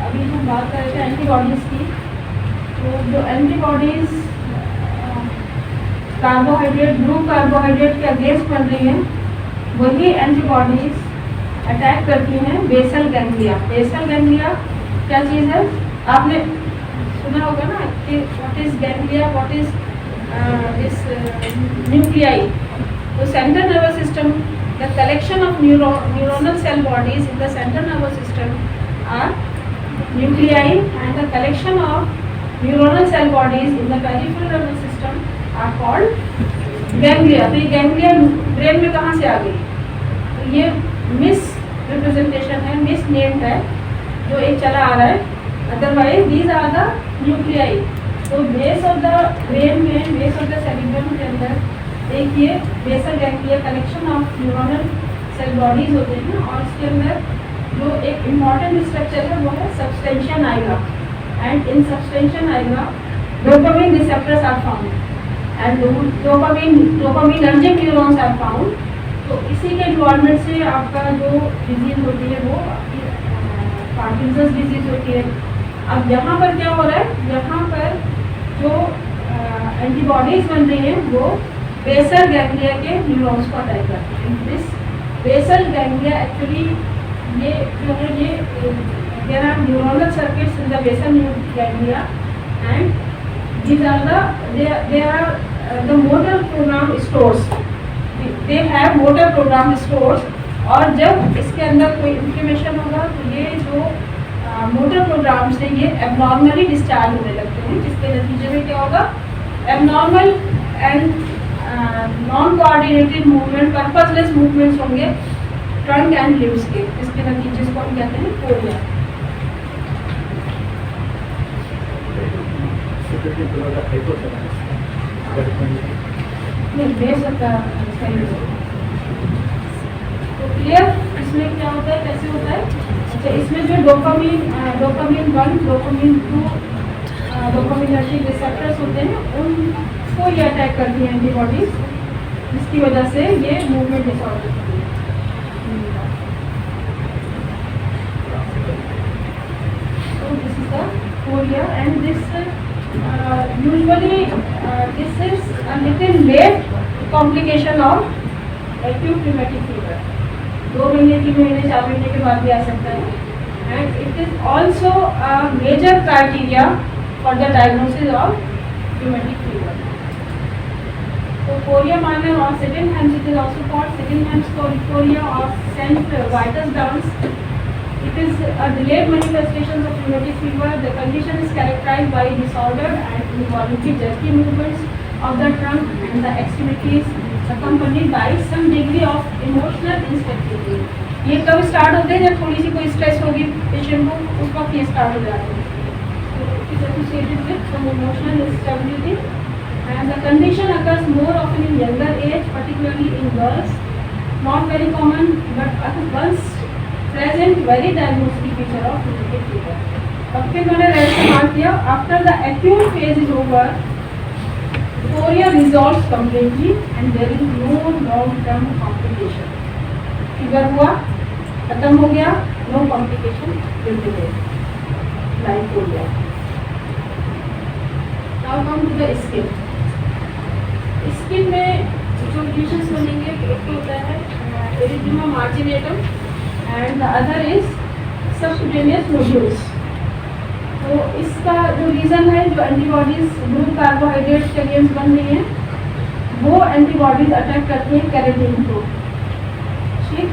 अभी हम बात कर रहे थे एंटीबॉडीज की, तो जो एंटीबॉडीज कार्बोहाइड्रेट, ग्रुप कार्बोहाइड्रेट के अगेंस्ट बन रही हैं, वही एंटीबॉडीज अटैक करती हैं बेसल गैंग्लिया। बेसल गैंग्लिया क्या चीज़ है? आपने सुना होगा ना कि what is ganglia, what is this nuclei. तो central nervous system, the collection of neuronal cell bodies in the central nervous system are nuclei and the collection of neuronal cell bodies in the peripheral nervous system are called ganglia. तो ये गैंग्लिया ब्रेन में कहाँ से आ गई? तो ये मिस रिप्रेजेंटेशन है, मिस नेम है जो एक चला आ रहा है. Otherwise these are the nuclei. तो बेस ऑफ द ब्रेन में, बेस ऑफ द सेरिब्रम के अंदर एक ये basal ganglia collection of neuronal cell bodies होते हैं और इसके अंदर जो एक इम्पॉर्टेंट स्ट्रक्चर है वो है substantia nigra. And in substantia nigra dopamine receptors are found and dopaminergic neurons are found. तो इसी के इन्वॉल्वमेंट से आपका जो डिजीज होती है वो पार्किंसंस डिजीज होती है. अब यहाँ पर क्या हो रहा है? यहाँ पर जो एंटीबॉडीज बन रही हैं वो बेसल गैंग्लिया के न्यूरॉन्स को अटैक करती हैं. दिस बेसल गैंग्लिया एक्चुअली ये जो है ये there are neuronal circuits in the basal ganglia and these are the motor program stores. They have motor program stores. और जब इसके अंदर कोई इन्फ्लेमेशन होगा तो ये जो मोटर प्रोग्राम्स हैं ये एबनॉर्मली डिस्चार्ज होने लगते हैं, जिसके नतीजे में क्या होगा? Abnormal and non coordinated movement, purposeless movements होंगे ट्रंक एंड लिम्स के. इसके नतीजे को हम कहते हैं कोरिया. तो क्लियर इसमें क्या होता है, कैसे होता है? अच्छा, इसमें जो डोपामिन 1, डोपामिन 2, डोपामिनर्जिक रिसेप्टर्स होते हैं उनको ये अटैक करती है एंटीबॉडीज, जिसकी वजह से ये मूवमेंट डिसऑर्डर होती है. तो this is the Korea and this usually this is a little late complication of acute rheumatic fever. 2 महीने 3 महीने 4 महीने के बाद भी आ सकता है. And it is also a major criteria for the diagnosis of rheumatic fever. So chorea minor or Sydenham's, it is also called Sydenham's chorea or St. Vitus Downs. It is a delayed manifestation of rheumatic fever. The condition is characterized by disordered and involuntary jerky movements of the trunk and the extremities, accompanied by some degree of emotional instability. ये कब स्टार्ट होते हैं? जब थोड़ी सी कोई स्ट्रेस होगी पेशेंट को, उस वक्त ये स्टार्ट हो जाते हैं. So it is associated with some emotional instability, and the condition occurs more often in younger age, particularly in girls. Not very common, but once present very diagnostic feature of rheumatic fever. अब फिर मैंने रेड से मार्क किया. After the acute phase is over, chorea resolves completely and there is no long term complication. Fever हुआ, खत्म हो गया, no complication like chorea. Now come to the skin. Skin में जो कंडीशंस बनेंगे एक होता है erythema marginatum and the other is subcutaneous nodules. तो इसका जो रीज़न है, जो एंटीबॉडीज ग्रुप कार्बोहाइड्रेट्स के अगेंस्ट बन रही हैं, वो एंटीबॉडीज अटैक करती हैं कैरोटीन को. ठीक,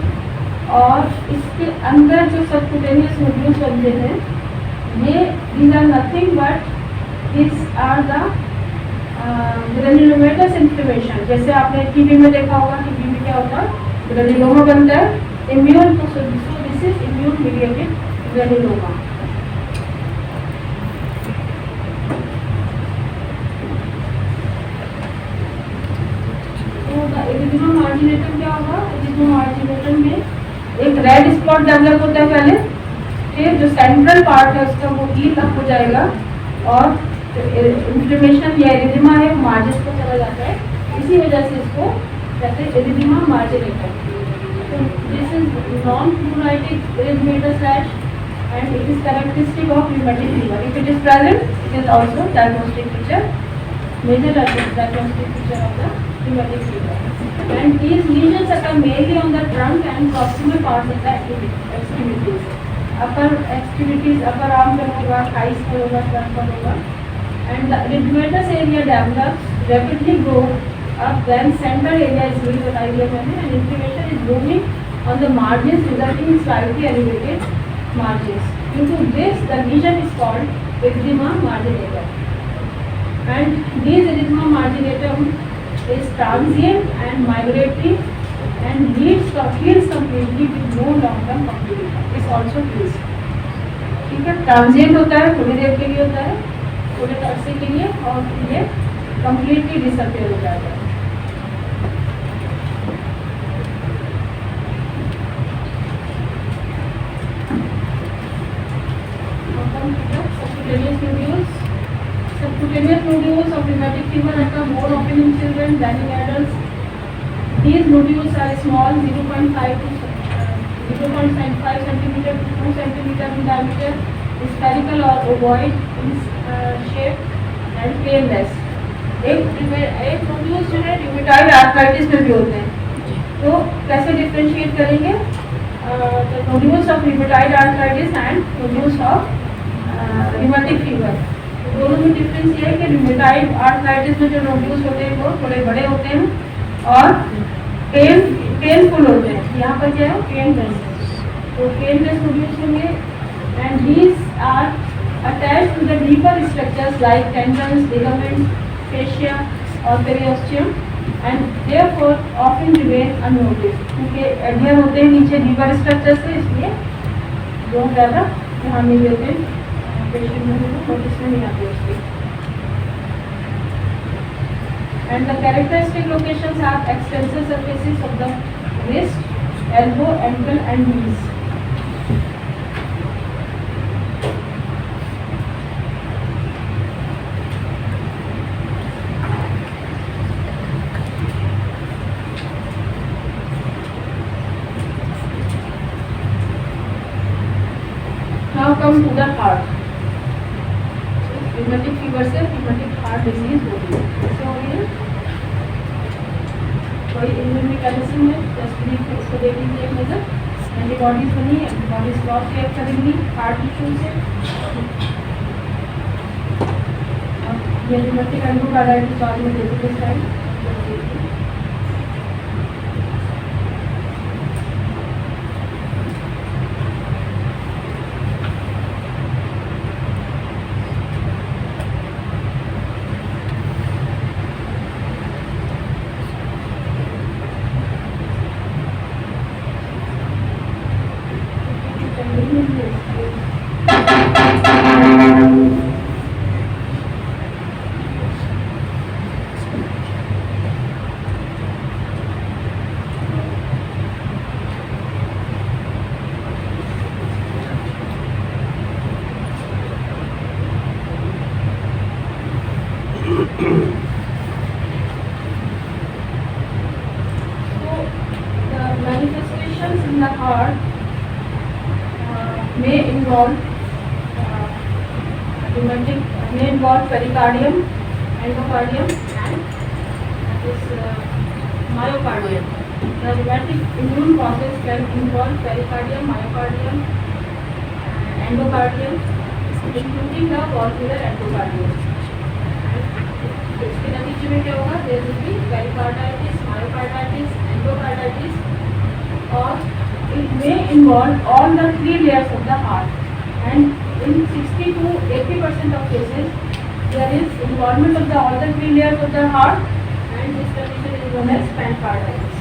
और इसके अंदर जो सबक्यूटेनियस नोड्यूल्स बनते हैं ये these are nothing but this are the granulomatous inflammation. जैसे आपने टीबी में देखा होगा कि टीबी क्या होता है? ग्रेन्युलोमा बनता है. इम्यून तो so this is immune mediated granuloma. तो एरिथेमा मार्जिनेटम क्या होगा? एरिथेमा मार्जिनेटम में एक रेड स्पॉट डेवलप होता है पहले, फिर जो सेंट्रल पार्ट है उसका वो हील अप हो जाएगा और इन्फ्लेमेशन या एरिथेमा है मार्जिन को चला जाता है. इसी वजह से इसको कहते हैं erythema मार्जिनेटम. This is non-pleuritic erythematous rash and it is characteristic of rheumatic fever. If it is present, it is also diagnostic feature, major diagnostic feature of the rheumatic fever. And these lesions occur mainly on the trunk and proximal parts of the extremities. Upper extremities, upper arm पे होगा, थाइस पे होगा, फ्रंट पर होगा. And the erythematous area develops, rapidly grow up, then central area is really बताई है मैंने, and inflammation is growing on the margins resulting in slightly elevated margins. Due to this, the lesion is called erythema marginatum. And this erythema marginatum is transient and migratory and heals completely with no long-term complication. It's also heals. ठीक है, ट्रांजिएंट होता है, थोड़ी देर के लिए होता है, थोड़े अरसे के लिए, और फिर ये कम्प्लीटली डिसअपियर हो जाता है. Subcutaneous nodules. Subcutaneous nodules of rheumatic fever occur more often in children than in adults. These nodules are small, 0.5 to 0.5 centimeter to 2 centimeter in diameter, spherical or ovoid in shape and painless. एक नोड्यूल्स जो है रूमेटॉइड आर्थराइटिस में भी होते हैं. तो कैसे डिफरेंशिएट करेंगे? तो nodules of rheumatoid arthritis and nodules of rheumatic fever. दोनों में डिफरेंस ये है कि रूमेटॉइड आर्थराइटिस में जो नोड्यूल्स होते हैं वो थोड़े बड़े होते हैं और पेनफुल होते हैं. यहाँ पर क्या है? पेनलेस. तो पेनलेस नोड्यूल्स होंगे and these are attached to the deeper structures like tendons, ligaments, fascia और periosteum and therefore often remain unnoticed. क्योंकि adhere होते हैं नीचे deeper structure से, इसलिए बहुत ज़्यादा ध्यान नहीं देते, पेशेंट में नोटिस में नहीं आते उसके. And the characteristic locations are extensor surfaces of the wrist, elbow, ankle and knees. Now come to the heart. Rheumatic fever से rheumatic heart disease होती है. कैसे होगी है? कोई इम्यून मैकेनिज्म है, जस्ट ब्रीफ इसको देख लीजिए एक नज़र. एंटीबॉडीज बनी, एंटीबॉडीज क्रॉस रिएक्ट करेंगी हार्ट टिश्यू से. ये rheumatic एंडोकार्डाइटिस बाद में देखिए इस time. May involve pericardium, endocardium and myocardium. The rheumatic immune process can involve pericardium, myocardium, endocardium, including the valvular endocardium. इसके नतीजे में क्या होगा? There will be pericarditis, myocarditis, endocarditis, or it may involve all the three layers of the heart. And in 60 to 80% of cases, there is involvement of all the three layers of the heart, and this condition is known as pericarditis.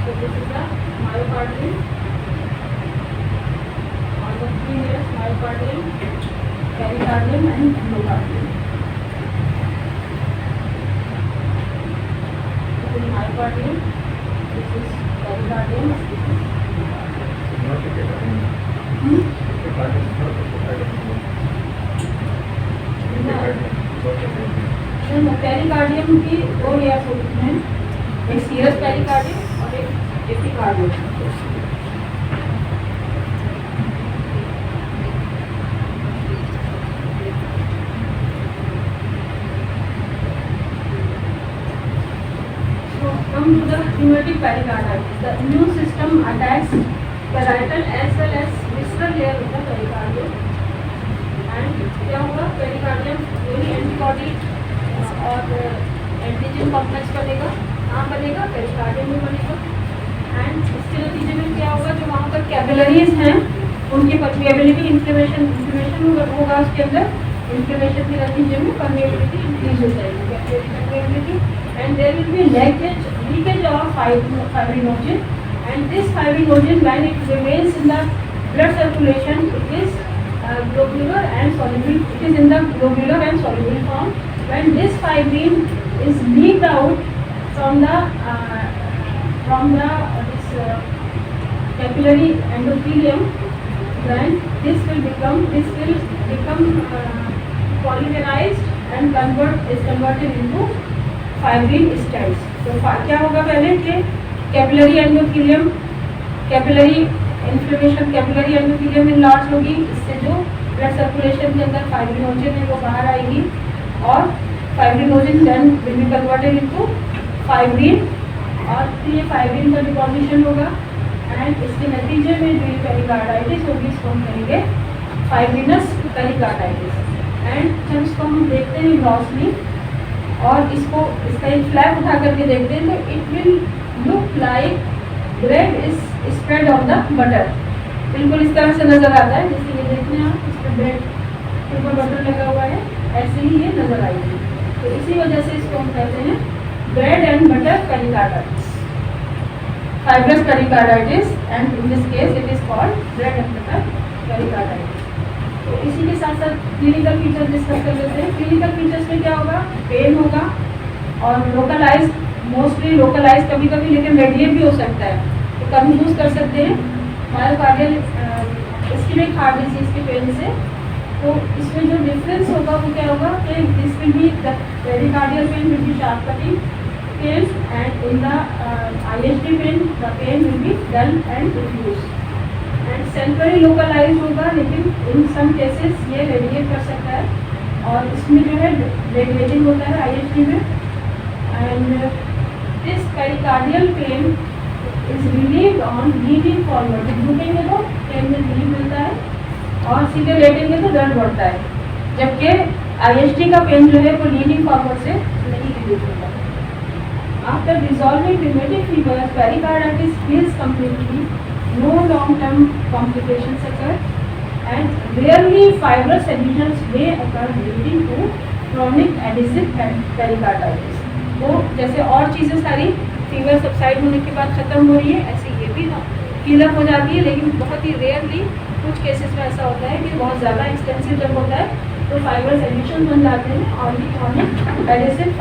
So this is the myocardium, all the three layers: myocardium, pericardium, and endocardium. This is myocardium, this is pericardium, this is pericardium की दो लेयर्स होती हैं, एक सीरस पेरिकार्डियम और एक epicardium. So come to the rheumatic pericarditis. The immune system attacks parietal as well as visceral layer होता है pericardium. And क्या होगा pericardium वही antibody और एंटीजन कॉम्प्लेक्स बनेगा. कहाँ बनेगा? pericardium में बनेगा. एंड इसके नतीजे में क्या होगा? जो वहाँ पर कैपिलरीज हैं उनकी परमिएबिलिटी इन्फ्लेमेशन होगा उसके अंदर. इन्फ्लेमेशन के नतीजे में परमिएबिलिटी इंक्रीज हो जाएगी permeability. And there will be leakage of fibrinogen. And this fibrinogen when it remains in the blood circulation it is globular and soluble. It is in the globular and soluble form. When this fibrin is leaked out from the capillary endothelium, then this will become polymerized and converted into fibrin stents. तो क्या होगा पहले कि capillary endothelium enlarge होगी. इससे जो ब्लड सर्कुलेशन के अंदर फाइब्रिनोजन है वो बाहर आएगी और fibrinogen then will be converted into fibrin. और फिर ये फाइब्रिन का डिपोजिशन होगा एंड इसके नतीजे में जो पेरिकार्डाइटिस होगी इसको हम कहेंगे फाइब्रिनस पेरिकार्डाइटिस. एंड जब इसको हम देखते हैं ग्रॉसली और इसका एक फ्लैप उठा करके देखते हैं तो it will look like bread is spread on the butter. बिल्कुल इस तरह से नज़र आता है. जैसे ये देखते हैं आप, इस पर ब्रेड के ऊपर बटर लगा हुआ है, ऐसे ही ये नज़र आएगी. तो इसी वजह से इसको हम कहते हैं bread and butter pericarditis, fibrous pericarditis, and in this case it is called bread and butter pericarditis. तो इसी के साथ साथ क्लिनिकल फीचर्स डिस्कस कर लेते हैं. क्लिनिकल फीचर्स में क्या होगा? पेन होगा और लोकलाइज, मोस्टली लोकलाइज, कभी कभी लेकिन रेडिएट भी हो सकता है. तो कभी यूज़ कर सकते हैं मायोकार्डियल इस्केमिक हार्ट डिजीज के पेन से. तो इसमें जो डिफरेंस होगा वो क्या होगा कि this will be the pericardial pain will be sharp cutting pain, and in the ISD pain the pain will be dull and diffuse. And centrally localized होगा लेकिन in some cases ये रेडिएट कर सकता है और इसमें जो है रेडिएटिंग होता है ISD में. and this pericardial pain is relieved on leaning forward. झुकेंगे तो पेन में रिलीफ मिलता है और सीधे लेटेंगे तो दर्द बढ़ता है. जबकि ISD का पेन जो है वो लीनिंग फॉरवर्ड से नहीं रिलीफ होता. After resolving rheumatic fever, pericarditis heals completely. No long-term complications occur, and rarely fibrous adhesions may occur leading to chronic adhesive pericarditis. तो जैसे और चीज़ें सारी फीवर सबसाइड होने के बाद ख़त्म हो रही है, ऐसे ये भी हील अप हो जाती है. लेकिन बहुत ही रेयरली कुछ केसेस में ऐसा होता है कि बहुत ज़्यादा एक्सटेंसिव जब होता है तो फाइबर्स एडिशन बन जाते हैं और ये chronic adhesive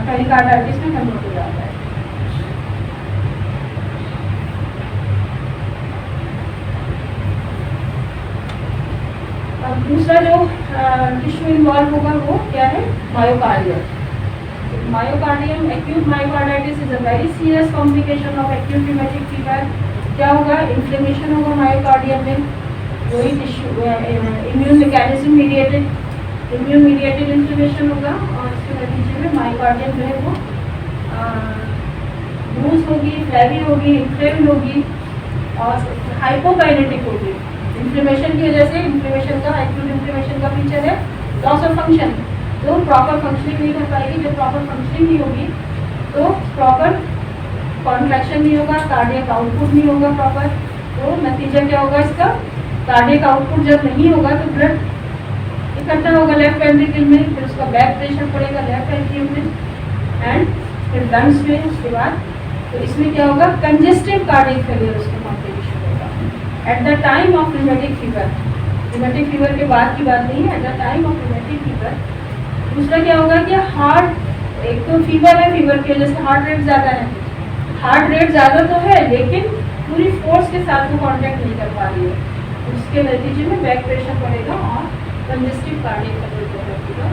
pericarditis में कन्वर्ट हो जाता है. अब दूसरा जो टिश्यू इन्वॉल्व होगा वो क्या है? Myocardium. Myocardium acute myocarditis is a very serious complication of acute rheumatic fever. क्या होगा? इन्फ्लेमेशन होगा मायोकार्डियम में. वही टिश्यू इम्यून मीडिएटेड इन्फ्लेमेशन होगा और इसके नतीजे में मायोकार्डियम जो है वो लूज होगी, फ्लैवी होगी, इन्फ्लेम्ड होगी और हाइपोकाइनेटिक होगी. इन्फ्लेमेशन की वजह से इन्फ्लेमेशन का एक्यूट इन्फ्लेमेशन का फीचर है लॉस ऑफ फंक्शन. तो प्रॉपर फंक्शनिंग नहीं कर पाएगी. जब प्रॉपर फंक्शनिंग नहीं होगी तो प्रॉपर कॉन्ट्रैक्शन नहीं होगा, कार्डियक आउटपुट नहीं होगा प्रॉपर. तो नतीजा क्या होगा इसका? कार्डियक आउटपुट जब नहीं होगा तो ब्लड इकट्ठा होगा लेफ्ट वेंट्रिकल में, फिर उसका बैक प्रेशर पड़ेगा लेफ्ट एट्रियम में एंड फिर लंग्स में. उसके बाद तो इसमें क्या होगा? कंजेस्टिव कार्डियक फेलियर उसका कॉम्प्लिकेशन होगा eight the time of rheumatic fever. Rheumatic fever के बाद की बात नहीं है, at the time of rheumatic fever. दूसरा क्या होगा कि हार्ट, एक तो फीवर है, फीवर की वजह से हार्ट रेट ज़्यादा है. हार्ट रेट ज़्यादा तो है लेकिन पूरी फोर्स के साथ वो कॉन्टैक्ट नहीं कर पा रही है. उसके नतीजे में बैक प्रेशर पड़ेगा और कंजेस्टिव कार्डियक फेलियर होगा.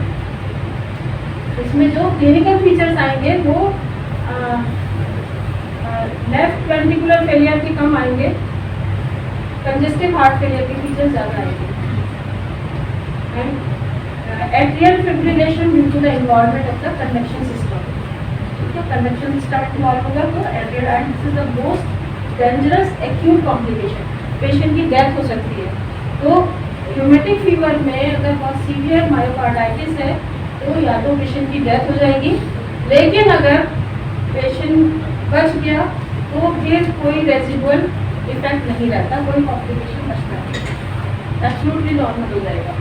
इसमें जो क्लिनिकल फीचर्स आएंगे वो लेफ्ट वेंट्रिकुलर फेलियर के कम आएंगे, कंजेस्टिव हार्ट फेलियर के फीचर्स ज़्यादा आएंगे. And atrial fibrillation due to the involvement of the conduction system. ठीक है, कंडक्शन सिस्टम इन्वॉल्व होगा तो atrial, and this is the most dangerous acute complication, patient की डेथ हो सकती है। तो रूमेटिक फीवर में अगर बहुत सीवियर मायोकार्डाइटिस है तो या तो पेशेंट की डेथ हो जाएगी, लेकिन अगर पेशेंट बच गया तो फिर कोई रेजिडुअल इफेक्ट नहीं रहता, कोई कॉम्प्लिकेशन बचता नहीं, एब्सोल्युटली नॉर्मल हो जाएगा।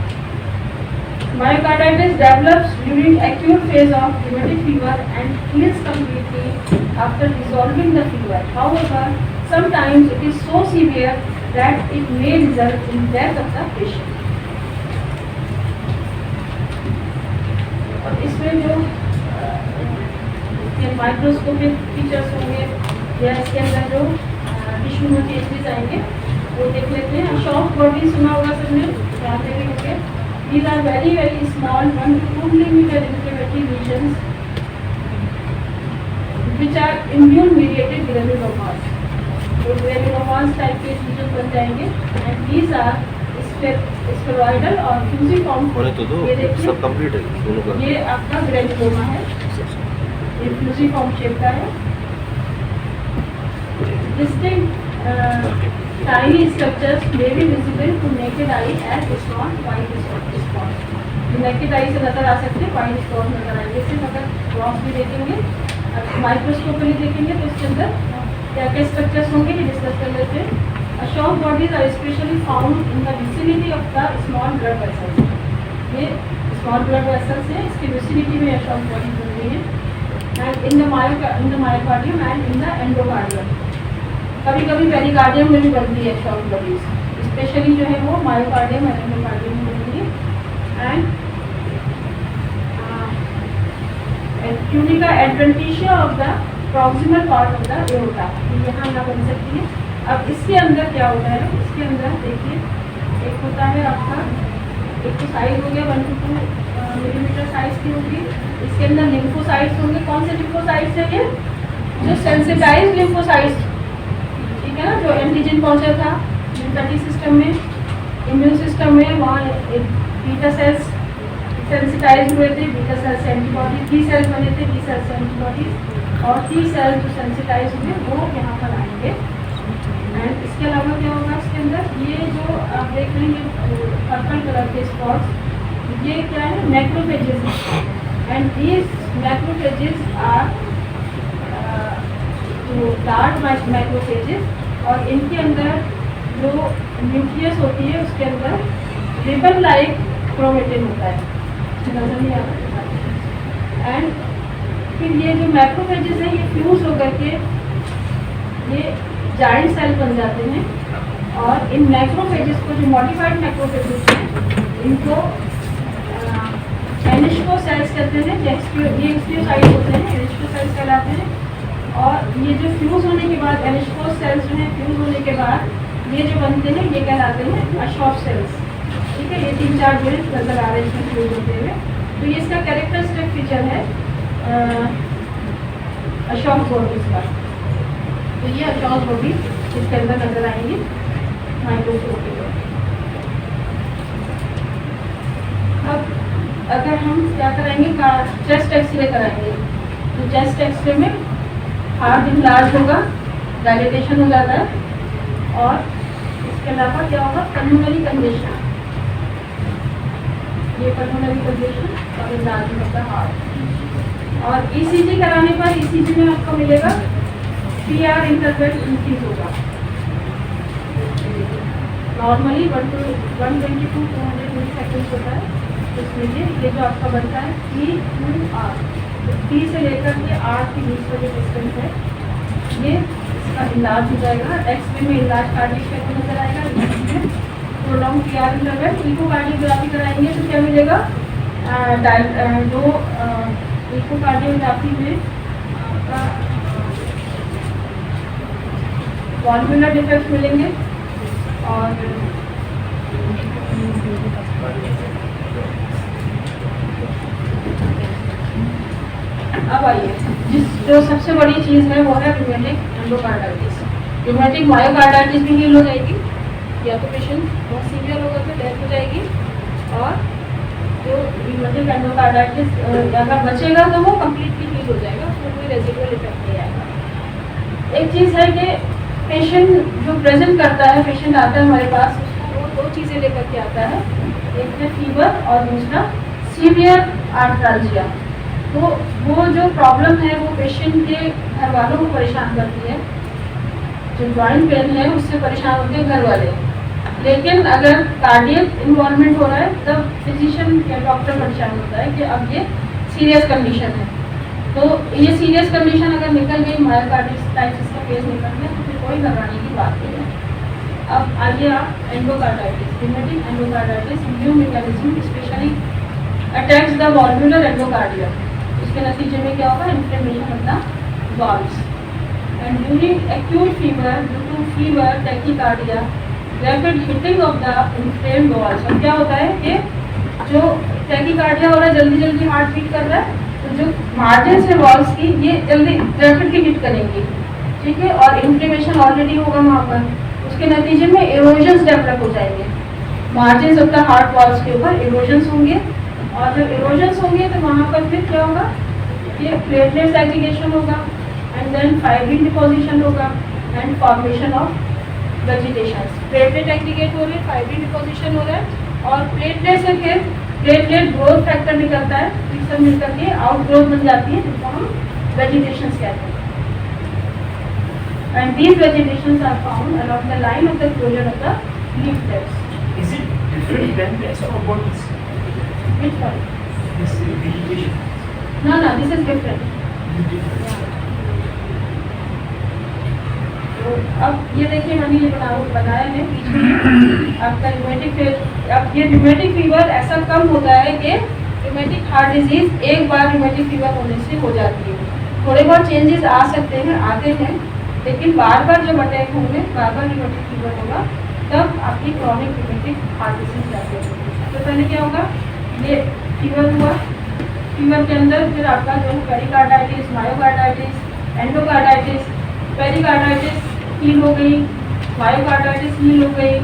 Myocarditis develops during acute phase of rheumatic fever and heals completely after resolving the fever. However, sometimes it is so severe that it may result in death of the patient. और इसमें जो माइक्रोस्कोपिक फीचर्स होंगे या इसके अंदर जो टिश्यू में चेंजेस आएंगे वो देख लेते हैं। शॉक बॉडी सुना होगा सबने, ध्यान देंगे होंगे। These are very small 1 to 2 millimeter inflammatory lesions which are immune mediated granulomas. तो granulomas टाइप के lesions बन जाएंगे and these are spheroidal और fusiform। होने तो दो, ये देखिए सब कंप्लीट है दोनों का। ये आपका ग्रेनुलोमा है, ये fusiform shape का है। Distinct tiny structures may be visible to naked eye as small white spots। naked eye से नजर आ सकते हैं, white spots नजर आएंगे। सिर्फ अगर क्रॉस भी देखेंगे, माइक्रोस्कोपली देखेंगे तो इसके अंदर क्या क्या स्ट्रक्चर्स होंगे ये डिस्कस कर लेते हैं। Aschoff bodies are specially found in the vicinity of the small blood vessels. ये स्मॉल ब्लड वेसल्स है, इसकी विसिनिटी में शॉक बॉडीज बन रही है and in the myocardium and in the endocardium. कभी कभी पेरिकार्डियम में भी बनती है शॉक बॉडीज, स्पेशली जो है वो मायोकार्डियम और एंडोकार्डियम में बनती है। And tunica adventitia of the proximal part of the aorta, यहाँ ना बन सकती है। अब इसके अंदर क्या होता है, इसके अंदर देखिए एक होता है आपका, एक तो साइज हो गया 1 to 2 मिलीमीटर साइज की होगी। इसके अंदर लिम्फोसाइट्स होंगे। कौन से लिम्फोसाइट्स है ये? जो सेंसिटाइज लिम्फोसाइट्स, ठीक है ना, जो एंटीजन पहुंचा था लिम्फेटिक सिस्टम में, इम्यून सिस्टम में, वहाँ बीटा सेल्स सेंसिटाइज हुए थे, beta cells antibody, T cells बने थे, टी सेल्स एंटीबॉडीज, और टी सेल्स जो सेंसिटाइज हुए वो यहाँ पर आएंगे। एंड इसके अलावा क्या होगा इसके अंदर, ये जो आप देख रहे हैं पर्पल कलर के स्पॉट्स, ये क्या है? Macrophages. And these macrophages are जो लार्ज मैक्रोफेजेस, और इनके अंदर जो न्यूक्लियस होती है उसके अंदर रिबन लाइक क्रोमेटिन होता है, नजर नहीं आता। एंड फिर ये जो मैक्रोफेजेस है ये फ्यूज होकर के ये जाइंट सेल बन जाते हैं, और इन मैक्रोफेजेस को, जो मॉडिफाइड मैक्रोफेजेस हैं, इनको एनिस्को सेल्स कहते हैं। ये एक्सक्यूसाइड होते हैं, एनिस्को सेल्स कहलाते हैं। और ये जो फ्यूज होने के बाद, एनिस्को सेल्स जो हैं फ्यूज होने के बाद ये जो बनते हैं ये कहलाते हैं अशॉफ सेल्स। ठीक है, ये 3-4 जो नजर आ रहे हैं इसमें फ्यूज होते हुए, तो ये इसका कैरेक्टरिस्टिक फीचर है अशॉफ बॉडीज का। तो ये अशॉफ बॉडी इसके अंदर नजर आएंगी माइक्रोस्कोप के द्वारा। अब अगर हम क्या कराएंगे, चेस्ट एक्सरे कराएंगे, तो चेस्ट एक्सरे में हार्ट इनलार्ज होगा, डायलेटेशन हो जाता है, और इसके अलावा क्या होगा, पल्मोनरी कंजेशन, ये पल्मोनरी कंजेशन और इनलार्ज होता है हार्ट। और ईसीजी कराने पर ईसीजी में आपको मिलेगा पीआर इंटरवल इंक्रीज होगा। नॉर्मली 120 to 200 मिलीसेकेंड होता है, इसमें ये जो आपका बनता है P2R, तो P से लेकर के R के बीच का जो डिस्टेंस है ये इसका इलाज हो जाएगा। एक्सरे में इलाज कार्डियक कैसे नजर आएगा, प्रोलॉन्ग पीआर इंटरवल। इकोकार्डियोग्राफी कराएंगे तो क्या मिलेगा, जो इकोकार्डियोग्राफी में आपका वॉल्वुलर डिफेक्ट मिलेंगे, और अब आइए जो सबसे बड़ी चीज़ है वो है रूमेटिक एंडोकार्डाइटिस। रूमेटिक मायोकार्डाइटिस भी हील हो जाएगी, या तो पेशेंट बहुत सीवियर होगा तो डेथ हो जाएगी, और जो रूमेटिक एंडोकार्डाइटिस अगर बचेगा तो वो कम्प्लीटली हील हो जाएगा, उसमें कोई रेजिडुअल इफेक्ट नहीं आएगा। एक चीज़ है कि पेशेंट जो प्रेजेंट करता है, पेशेंट आता है हमारे पास, उसको वो दो चीज़ें लेकर के आता है, एक है फीवर और दूसरा सीवियर आर्थराल्जिया। तो वो जो प्रॉब्लम है वो पेशेंट के घर वालों को परेशान करती है, जो जॉइंट पेन है उससे परेशान होते हैं घर वाले। लेकिन अगर कार्डियक इन्वॉल्वमेंट हो रहा है तब फिजिशियन या डॉक्टर परेशान होता है कि अब ये सीरियस कंडीशन है। तो ये सीरियस कंडीशन अगर निकल गई, मायोकार्डिटिस का केस निकल गया, तो फिर कोई घबराने की बात नहीं है। अब आइए आप endocarditis, rheumatic endocarditis new mechanism specially attacks the valvular endocardium. उसके नतीजे में क्या होगा, inflammation of the valves and during acute fever due to fever tachycardia rapid hitting of the inflamed valves। और क्या होता है कि जो टैकीकार्डिया हो रहा है, जल्दी जल्दी हार्ट बीट कर रहा है, तो जो मार्जिन है वॉल्स की ये जल्दी रैपिडली हिट करेंगी, ठीक है, और इन्फ्लेमेशन ऑलरेडी होगा वहाँ पर। उसके नतीजे में इरोजन्स डेवलप हो जाएंगे, margin of the heart walls के ऊपर इरोजन्स होंगे, और जब इरोजन्स होंगे तो वहाँ पर फिर क्या होगा, ये प्लेटलेट्स एग्रीगेशन होगा एंड देन फाइब्रिन डिपोजिशन होगा and formation of vegetation. Platelet aggregate हो रहे हैं, फाइब्रिन डिपोजिशन हो रहा है, और प्लेटलेट से फिर प्लेटलेट ग्रोथ फैक्टर निकलता है, फिर सब मिलकर के आउट ग्रोथ बन जाती है, जिसको हम वेजिटेशन कहते हैं। And these vegetations are found along the line of the closure of the leaf tips. Is it different than the rest of bodies? Which one? This vegetation. No, this is different. तो अब ये देखिए, मैंने ये बनाया है बीच में आपका र्यूमेटिक। अब ये र्यूमेटिक फीवर ऐसा कम होता है कि र्यूमेटिक हार्ट डिजीज एक बार र्यूमेटिक फीवर होने से हो जाती है। थोड़े बहुत चेंजेस आ सकते हैं, आते हैं, लेकिन बार बार जब अटैक होंगे, बार बार र्यूमेटिक फीवर होगा, तब आपकी क्रॉनिक र्यूमेटिक हार्ट डिजीज जाती है। तो पहले क्या होगा, ये फीवर हुआ, फीवर के अंदर फिर आपका जो pericarditis, myocarditis, endocarditis, pericarditis heal हो गई, मायोकार्डाइटिस हील हो गई।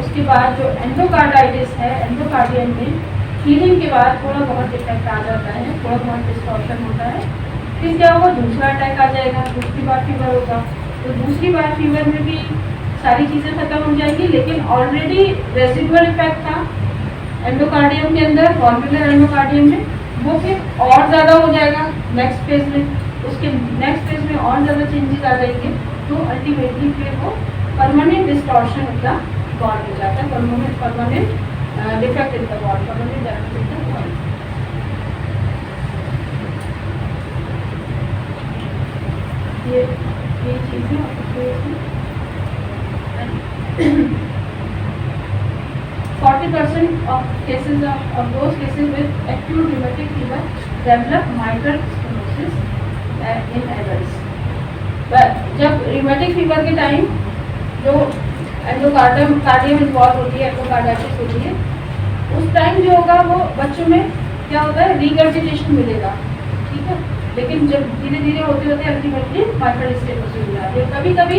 उसके बाद जो एंडोकार्डाइटिस है, एंडोकार्डियम में हीलिंग के बाद थोड़ा बहुत इफेक्ट आ जाता है, थोड़ा बहुत डिस्टॉर्शन होता है। फिर क्या होगा, दूसरा अटैक आ जाएगा, दूसरी बार फीवर होगा, तो दूसरी बार फीवर में भी सारी चीज़ें खत्म हो जाएंगी, लेकिन ऑलरेडी रेसिडुअल इफेक्ट था एंडोकार्डियम के अंदर, वॉल्वुलर एंडोकार्डियम में, वो फिर और ज़्यादा हो जाएगा नेक्स्ट फेज में। उसके नेक्स्ट फेज में और ज़्यादा चेंजेस आ जाएंगे, तो अल्टीमेटली फिर वो permanent distortion of the valve हो जाता है, permanent defect in the valve, permanent damage in the valve. ये चीज़ें 40% of cases of those cases with acute rheumatic fever develop mitral stenosis in adults। जब rheumatic fever के टाइम जो एंडोकार्डियम इन्वॉल्व होती है, एंडोकार्डाइटिस होती है, उस टाइम जो होगा वो बच्चों में क्या होता है, रिगर्जिटेशन मिलेगा, ठीक है, लेकिन जब धीरे धीरे होते होते अल्टीमेटली माइट्रल स्टेनोसिस हो जाती है। कभी कभी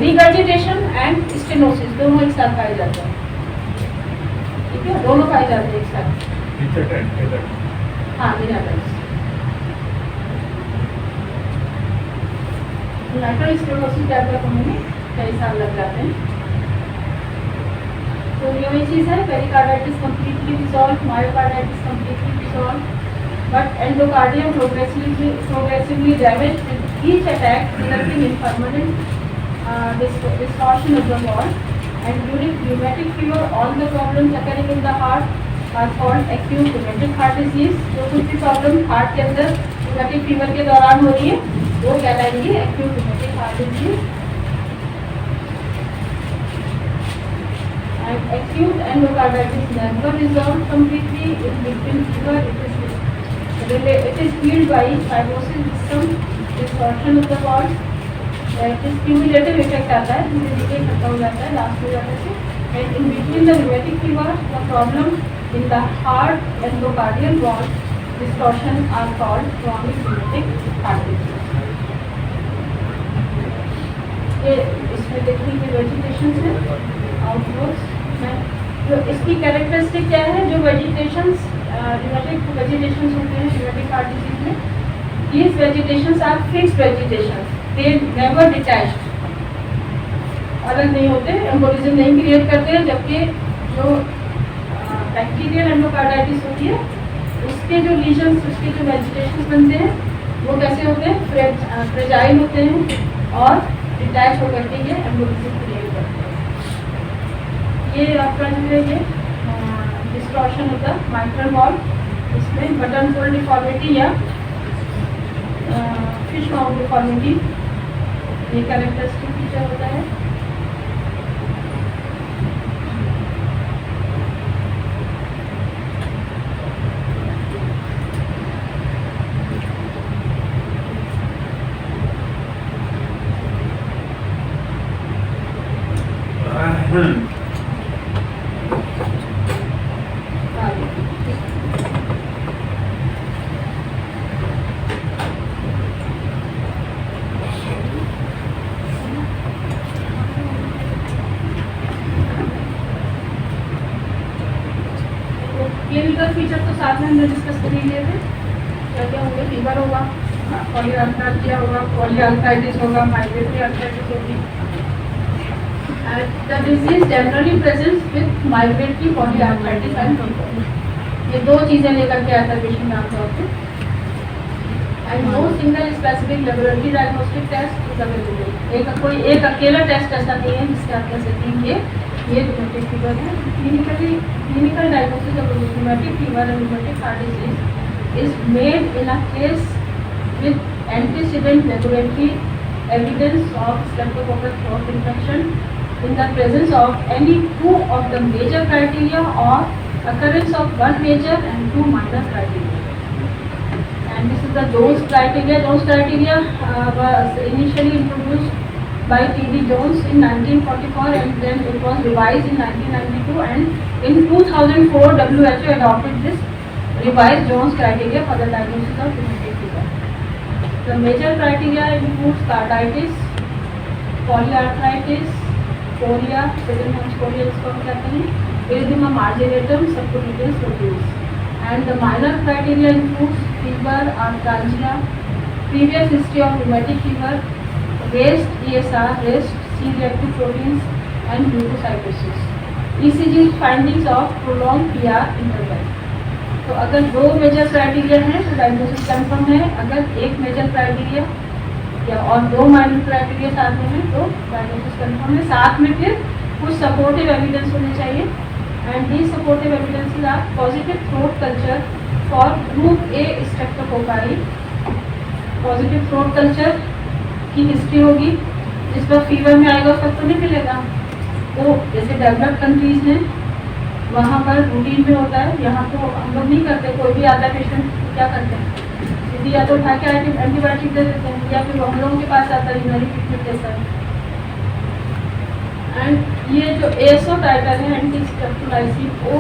रिगर्जिटेशन एंड स्टेनोसिस दोनों एक साथ पाए जाते हैं, ठीक है, दोनों पाए जाते हैं एक साथ। हाँ, माइट्रल स्टेनोसिस डेवलप होने में कई साल लग जाते हैं। तो ये वही चीज़ है, pericarditis completely dissolve, myocarditis completely dissolve, but endocardium progressively damaged with each attack, resulting in permanent distortion of the wall. And during rheumatic fever, all the problems occurring in the heart are called acute rheumatic heart disease। जो कुछ भी प्रॉब्लम हार्ट के अंदर rheumatic fever के दौरान हो रही है, वो कहलाएंगी acute rheumatic heart disease। And acute endocarditis never resolved completely in between fever। It is fueled by fibrosis with some distortion of the wall। It is cumulative effect आता है, धीरे धीरे इकट्ठा हो जाता है, लास्ट हो जाने से। And in between the rheumatic fever, the problem in the heart endocardial wall distortion are called chronic rheumatic heart disease। ये इसमें देखने की वेजिटेशन है, आउटवर्ड्स में जो इसकी कैरेक्टरिस्टिक क्या है, जो वेजिटेशंस rheumatic vegetations होते हैं rheumatic heart disease में, these vegetations are fixed vegetations, they never detached, अलग नहीं होते, एम्बोलिज्म नहीं क्रिएट करते हैं, जबकि जो बैक्टीरियल एंडोकार्डाइटिस होती है उसके जो लीजन्स, उसके जो वेजिटेशन बनते हैं वो कैसे होते हैं, फ्रेजाइल होते हैं और डिटैच होकर के ये एम्बोलिज्म क्रिएट करते हैं। ये आपका जो है ये डिस्टॉर्शन होता है माइट्रल वॉल, इसमें बटन फोल्ड डिफॉर्मिटी या फिश माउथ डिफॉर्मिटी ये कैरेक्टरिस्टिक फीचर होता है। क्लिनिकल फीचर तो साथ में हमने डिस्कस कर ही लिए थे। क्या क्या होंगे, फीवर होगा, पॉलीआर्थराइटिस होगा, पॉलीआर्थराइटिस होगा, माइग्रेटरी आर्थराइटिस होगी। And the disease generally presents with migratory polyarthritis and fever. ये दो चीजें लेकर के आता है पेशेंट आमतौर पे। And no single specific laboratory diagnostic test is available. कोई एक अकेला टेस्ट ऐसा नहीं है जिसके आप कह सकते हैं ये रूमेटिक फीवर है। Clinical diagnosis of rheumatic fever and rheumatic heart disease is made in a case with antecedent laboratory evidence of streptococcus throat infection in the presence of any two of the major criteria or occurrence of one major and two minor criteria. And this is the Jones criteria. Jones criteria was initially introduced by T.D. Jones in 1944 and then it was revised in 1992, and in 2004 WHO adopted this revised Jones criteria for the diagnosis of rheumatic fever. The major criteria includes carditis, polyarthritis, chorea, Sjögren's chorea इसको हम कहते हैं, erythema marginatum, subcutaneous nodules. And the minor criteria includes fever, arthralgia, previous history of rheumatic fever, raised ESR, raised C-reactive proteins, and leukocytosis. ECG findings of prolonged PR interval. तो अगर दो मेजर क्राइटेरिया हैं तो डायग्नोसिस कंफर्म है, अगर एक मेजर क्राइटेरिया या और दो माइनर क्राइटेरिया साथ में है तो डायग्नोसिस कंफर्म है। साथ में फिर कुछ सपोर्टिव एविडेंस होने चाहिए and these supportive evidences are positive throat culture for group A streptococci. Positive throat culture की हिस्ट्री होगी, जिस पर फीवर में आएगा उसका तो नहीं मिलेगा। तो जैसे डेवलप्ड कंट्रीज हैं वहाँ पर रूटीन में होता है, यहाँ तो हम लोग नहीं करते। कोई भी आता है पेशेंट क्या करते हैं, सीधी या तो उठा के एंटीबायोटिक दे देते हैं या फिर हम लोगों के पास आता है यूनानी ट्रीटमेंट जैसा है। एंड ये जो ASO टाइटल है एंटी स्ट्रेप्टोलाइसिन वो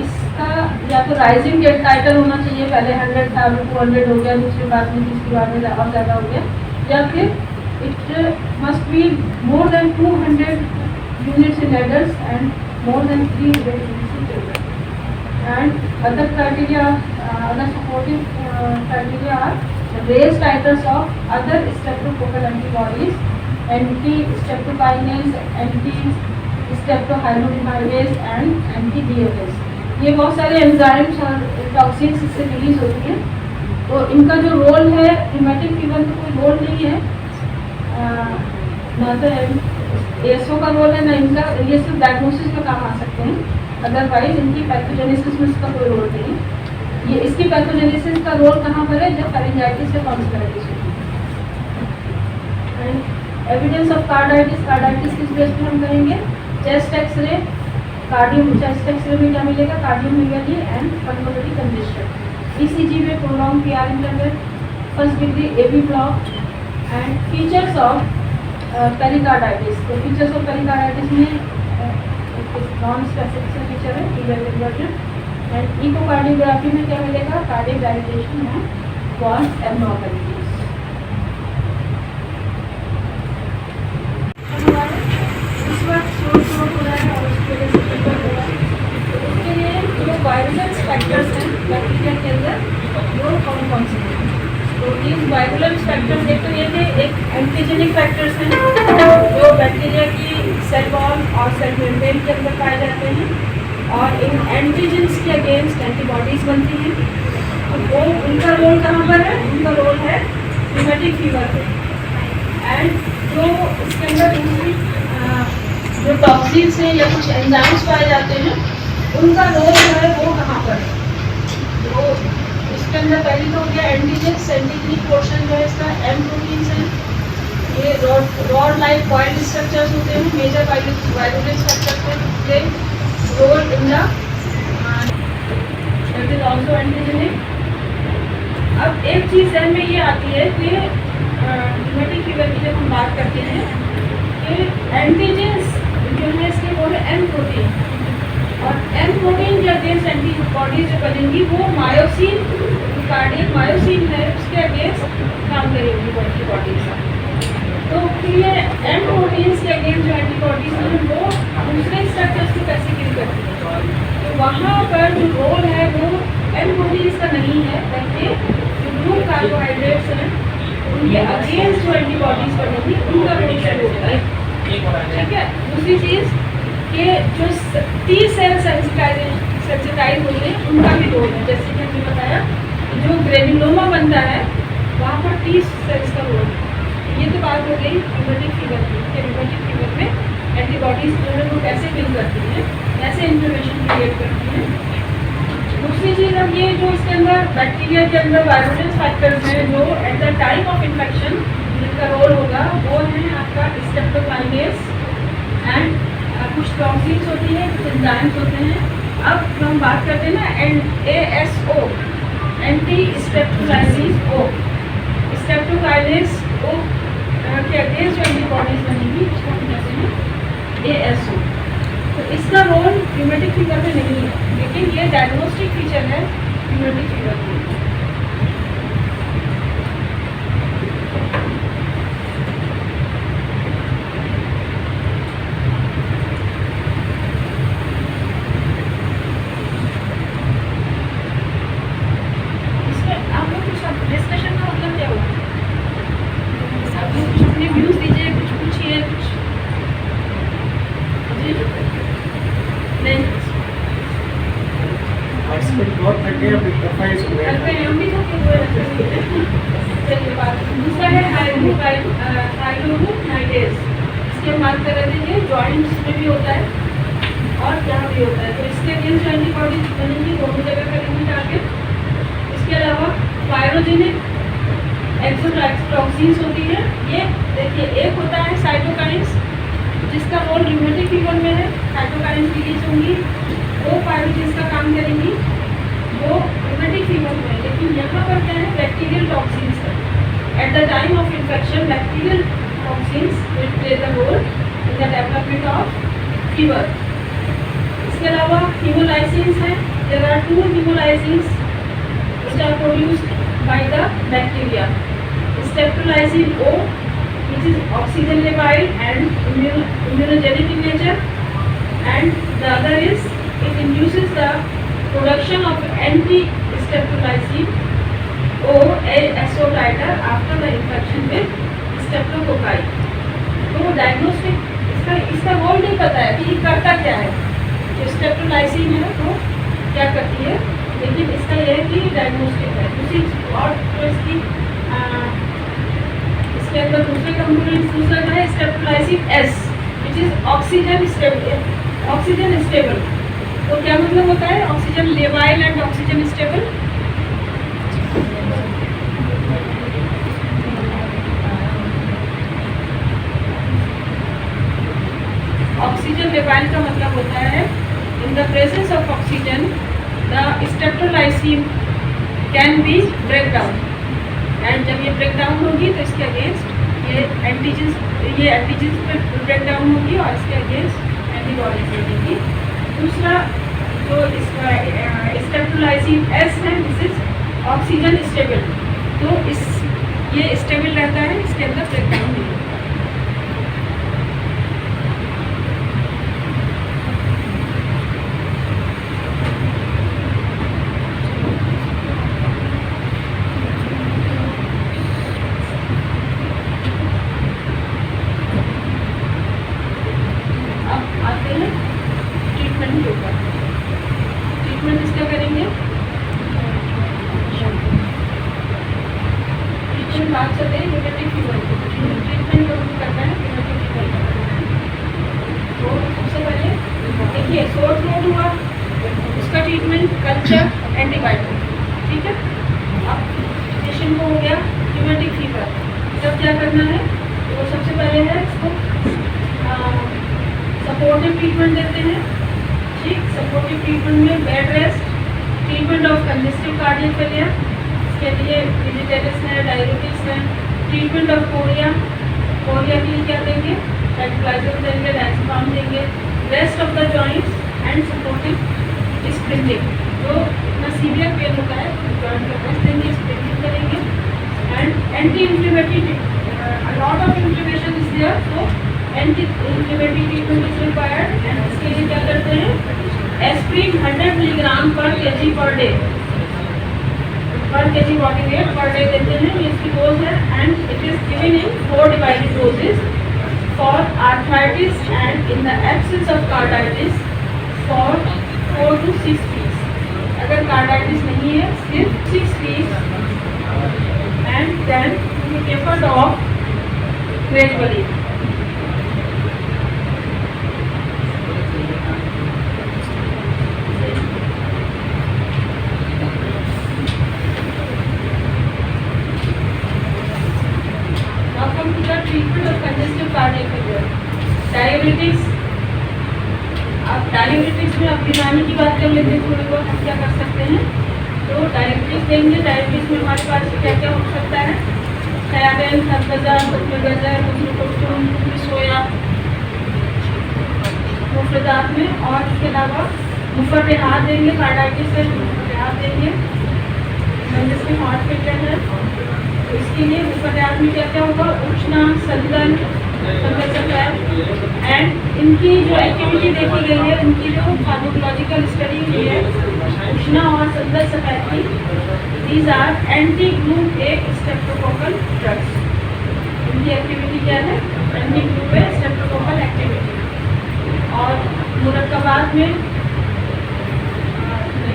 इसका या तो राइजिंग टाइटल होना चाहिए, पहले 100 था 200 हो गया, दूसरी बार में तीसरी बार में और ज़्यादा हो गया, या फिर it must be more than 200 units in adults and more than 300 units in children. And other criteria, other supportive criteria are raised titers of other streptococcal antibodies, anti-streptokinase, anti-streptohydrogenase and anti-DFS. ये बहुत सारे एंजाइम्स और टॉक्सिन्स इससे रिलीज होती हैं। तो इनका जो रोल है रूमेटिक फीवर में कोई रोल नहीं है, ना तो ASO का रोल है ना इनका, ये सिर्फ डायग्नोसिस में काम आ सकते हैं, अदरवाइज इनकी पैथोजेनेसिस में इसका कोई रोल नहीं है। ये इसकी पैथोजेनेसिस का रोल कहाँ पर है, जब फेरिंजाइटिस या टॉन्सिलाइटिस होती है। And evidence of carditis, carditis किस बेस पे हम करेंगे, chest X-ray, cardium chest X-ray में क्या मिलेगा, cardiomegaly and pulmonary congestion. ECG में prolonged PR interval, first degree AB block and features of pericarditis. तो फीचर्स ऑफ पेरिकार्डाइटिस में नॉन स्पेसिफिक फीचर है इवेल्यूएशन। एंड इकोकार्डियोग्राफी में क्या मिलेगा, cardiac dilatation and walls abnormalities. इस वक्त शोर हो रहा है और उसके लिए फीवर हो रहा है, तो उसके लिए जो वायरलेंस फैक्टर्स हैं बैक्टीरिया के अंदर वो कौन कौन से हैं। तो इस वायरलेंस फैक्टर्स एक तो ये थे एक एंटीजेनिक फैक्टर्स हैं जो बैक्टीरिया की सेल वॉल और सेल मेम्ब्रेन के अंदर पाए जाते हैं और इन एंटीजेंस के अगेंस्ट एंटीबॉडीज बनती हैं। तो वो उनका रोल कहाँ पर है? उनका रोल है न्यूमेटिक फीवर पे। एंड जो इसके अंदर दूसरी जो टॉक्सिन्स हैं या कुछ एंजाइम्स पाए जाते हैं उनका रोल जो है वो कहाँ पर है? तो इसके अंदर पहली तो हो गया एंटीजेंस। एंटीजेनिक पोर्शन जो है इसका एम प्रोटीन्स हैं। ये रॉड लाइक कॉइल स्ट्रक्चर्स होते हैं, major virulent structure play role in the that is also antigenic. अब एक चीज़ ध्यान में ये आती है कि न्यूमेटिक फीवर की जब हम बात करते हैं कि एंटीजेंस जो है इसके वो है एम प्रोटीन और एम प्रोटीन के अगेंस्ट एंटीबॉडीज जो बनेंगी वो मायोसिन कार्डियक मायोसिन है उसके अगेंस्ट काम करेंगी एंटीबॉडीज। तो फिर ये एम प्रोटीन्स के अगेंस्ट जो एंटीबॉडीज हैं वो दूसरे स्ट्रक्चर्स को कैसे किल करती है? तो वहाँ पर जो रोल है वो एम प्रोटीन्स का नहीं है, बल्कि जो ब्लू कार्बोहाइड्रेट्स हैं उनके अगेंस्ट जो एंटीबॉडीज बनेंगी उनका रोल शुरू होता है। ठीक है। दूसरी चीज़ कि जो टी सेल सेंसिटाइज होते हैं उनका भी रोल है। जैसे कि हमने बताया जो ग्रेनुलोमा बनता है वहाँ पर टी सेल्स का रोल है। ये तो बात हो गई न्यूमेटिक फीवर की कि न्यूमेटिक फीवर में एंटीबॉडीज जो है वो कैसे किल करती हैं, कैसे इन्फ्लेमेशन क्रिएट करती हैं। दूसरी चीज़ अब ये जो इसके अंदर बैक्टीरिया के अंदर वायरोलेंस फैक्टर्स हैं जो eight the time of infection जिनका रोल होगा वो है आपका स्ट्रेप्टोकाइनेज एंड कुछ टॉक्सिन्स होती है, कुछ एंजाइम्स होते हैं। अब जो हम बात करते हैं ना ASO anti streptokinase O streptokinase O के अगेंस्ट जो एंटीबॉडीज बनेगी उसको हम कहते हैं ASO। तो इसका रोल न्यूमेटिक फीवर में नहीं है, लेकिन ये डायग्नोस्टिक फीचर है न्यूमेटिक फीवर में। दूसरा है हाइड्रोनाइडेज। इसके बात कर रहे थे जॉइंट्स में भी होता है और यहाँ भी होता है। तो इसके अगेंस्ट एंटीबॉडीज बनेंगी दोनों जगह करेंगे टारगेट। इसके अलावा पायरोजेनिक एक्सोटॉक्सिन्स होती है। ये देखिए एक होता है साइटोकाइन्स जिसका रोल न्यूमेटिक फीवर में है। साइटोकाइन्स रिलीज होंगी वो पायरोजेंस का काम करेंगी वो न्यूमेटिक फीवर में है। लेकिन यहाँ पर क्या है बैक्टीरियल टॉक्सिन्स है। At the time of infection bacterial toxins will play the role in the development of fever. इसके अलावा हीमोलाइसिन्स हैं। There are 2 haemolysins which are produced by the bacteria. Streptolysin O, which is oxygen labile and immunogenic in nature, and the other is it induces the production of anti-streptolysin O ASO titer after the infection with streptococci. तो डायग्नोस्टिक इसका रोल नहीं पता है कि ये करता क्या है। जो स्ट्रेप्टोलाइसिन है तो क्या करती है, लेकिन इसका यह है कि डायग्नोस्टिक है। दूसरी और तो इसके अंदर दूसरे कंपोनेंट्स दूसरा है streptolysin S which is oxygen stable. तो क्या मतलब होता है ऑक्सीजन लेवाइल एंड ऑक्सीजन स्टेबल? ऑक्सीजन लेवाइल का मतलब होता है in the presence of oxygen the streptolysin can be break down and जब ये ब्रेक डाउन होगी तो इसके अगेंस्ट ये एंटीजेंस पे ब्रेक डाउन होगी और इसके अगेंस्ट एंटीबॉडीज बनेगी। दूसरा जो इसका स्ट्रेप्टोलाइसिन S है दिस इज ऑक्सीजन स्टेबल। तो ये स्टेबल रहता है, इसके अंदर ब्रेक डाउन नहीं होता। ट्रीटमेंट बात चल रही है न्यूमेटिक फीवर की, ट्रीटमेंट जो हमको करना है न्यूमेटिक फीवर का करना है। तो सबसे पहले देखिए सोर थ्रोट हुआ, उसका ट्रीटमेंट कल्चर एंटीबायोटिक, ठीक है। अब पेशेंट को हो गया न्यूमेटिक फीवर, तब क्या करना है, तो सबसे पहले है इसको सपोर्टिव ट्रीटमेंट देते हैं, ठीक। सपोर्टिव ट्रीटमेंट में bed rest, treatment of congestive cardiac failure, इसके लिए वेजिटेबल्स है, डायबिटीज है, ट्रीटमेंट ऑफ कोरिया, कोरिया के लिए क्या देंगे, ट्रैंक्विलाइजर देंगे, डायज़ेपाम देंगे, rest of the joints and supportive sprinting, जो इतना सीवियर पेन होता है जॉइंट का रेस्ट देंगे, स्प्रिंटिंग करेंगे, and anti inflammatory, lot of inflammation is there, तो anti inflammatory treatment is required. And इसके लिए क्या करते हैं, aspirin 100 milligram per kg per day, per kg body weight per day देते हैं, ये इसकी डोज है। And it is given in 4 divided doses for arthritis and in the absence of carditis for 4 to 6 weeks। अगर कार्डाइटिस नहीं है सिर्फ 6 weeks, and then you tapered off gradually। Treatment of congestive cardiac failure, diabetics. अब डायबिटिक्स में अब बीमारी की बात कर लेते हैं थोड़ी बहुत, हम क्या कर सकते हैं, तो डायबिटिक्स देंगे। डायबिटिक्स में हमारे पास क्या क्या हो सकता है, सोयाबीन, खरबूजा, उसमें गाजर, उसमें कुछ उसमें सोया, मुफ्तदात में, और इसके अलावा मुफत्तिहात देंगे, कार्डाइटिस है मुफत्तिहात देंगे, कंजेस्टिव हार्ट फेलियर है, तो इसके लिए मुफत्तिहात में क्या क्या होगा, उष्णा, संदन, एंड इनकी जो एक्टिविटी देखी गई है, इनकी जो फार्माकोलॉजिकल स्टडी हुई है, उष्णा और संदन सफेद की, these are anti group A streptococcal drugs. इनकी एक्टिविटी क्या है, anti group A streptococcal activity. और मुरक्कबात में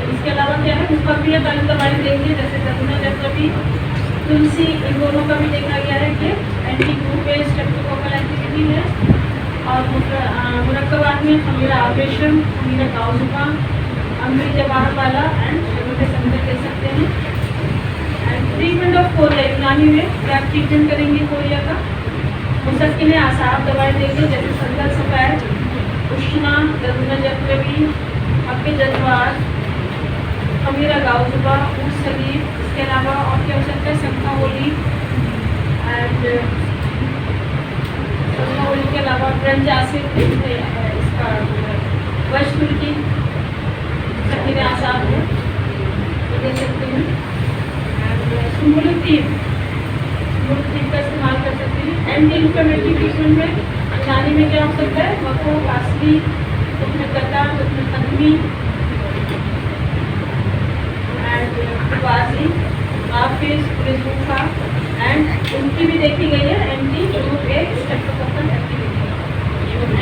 इसके अलावा क्या है, मुकब्बिया तालीम दवाई देंगे, जैसे दरुना जैसा तुलसी, इन दोनों का भी देखा गया है कि anti group A streptococcal activity है। और मुरक्कबात में खमीरा आवेशम, खमीरा गाउजुका, अमरी जवाहर वाला एंड शबीर संदर दे सकते हैं। एंड ट्रीटमेंट ऑफ कोरिया, यूनानी में क्या ट्रीटमेंट करेंगे कोरिया का, मुसक्किन आसाब दवाई देंगे, जैसे संदर सफेद, उष्णा, दरुना जत्रबी, अक्के जज्बात, खमीरा गाउजुका, ऊस सलीब। इसके अलावा और क्या हो सकता है, संखा होली, एंड संखा होली के अलावा ब्रंजासिड, इसका वशमुल की सकीर आसाब है, तो दे सकते हैं। एंड सुमुलुद्दीन का इस्तेमाल कर सकते हैं। एंटी इंफ्लेमेटरी ट्रीटमेंट में यूनानी में क्या हो सकता है, मको, कासली, उसमें कता, उसमें तकमी, बाजी, हाफिज, रिजूफा, एंड उनकी भी देखी गई है anti group A streptococcal activity.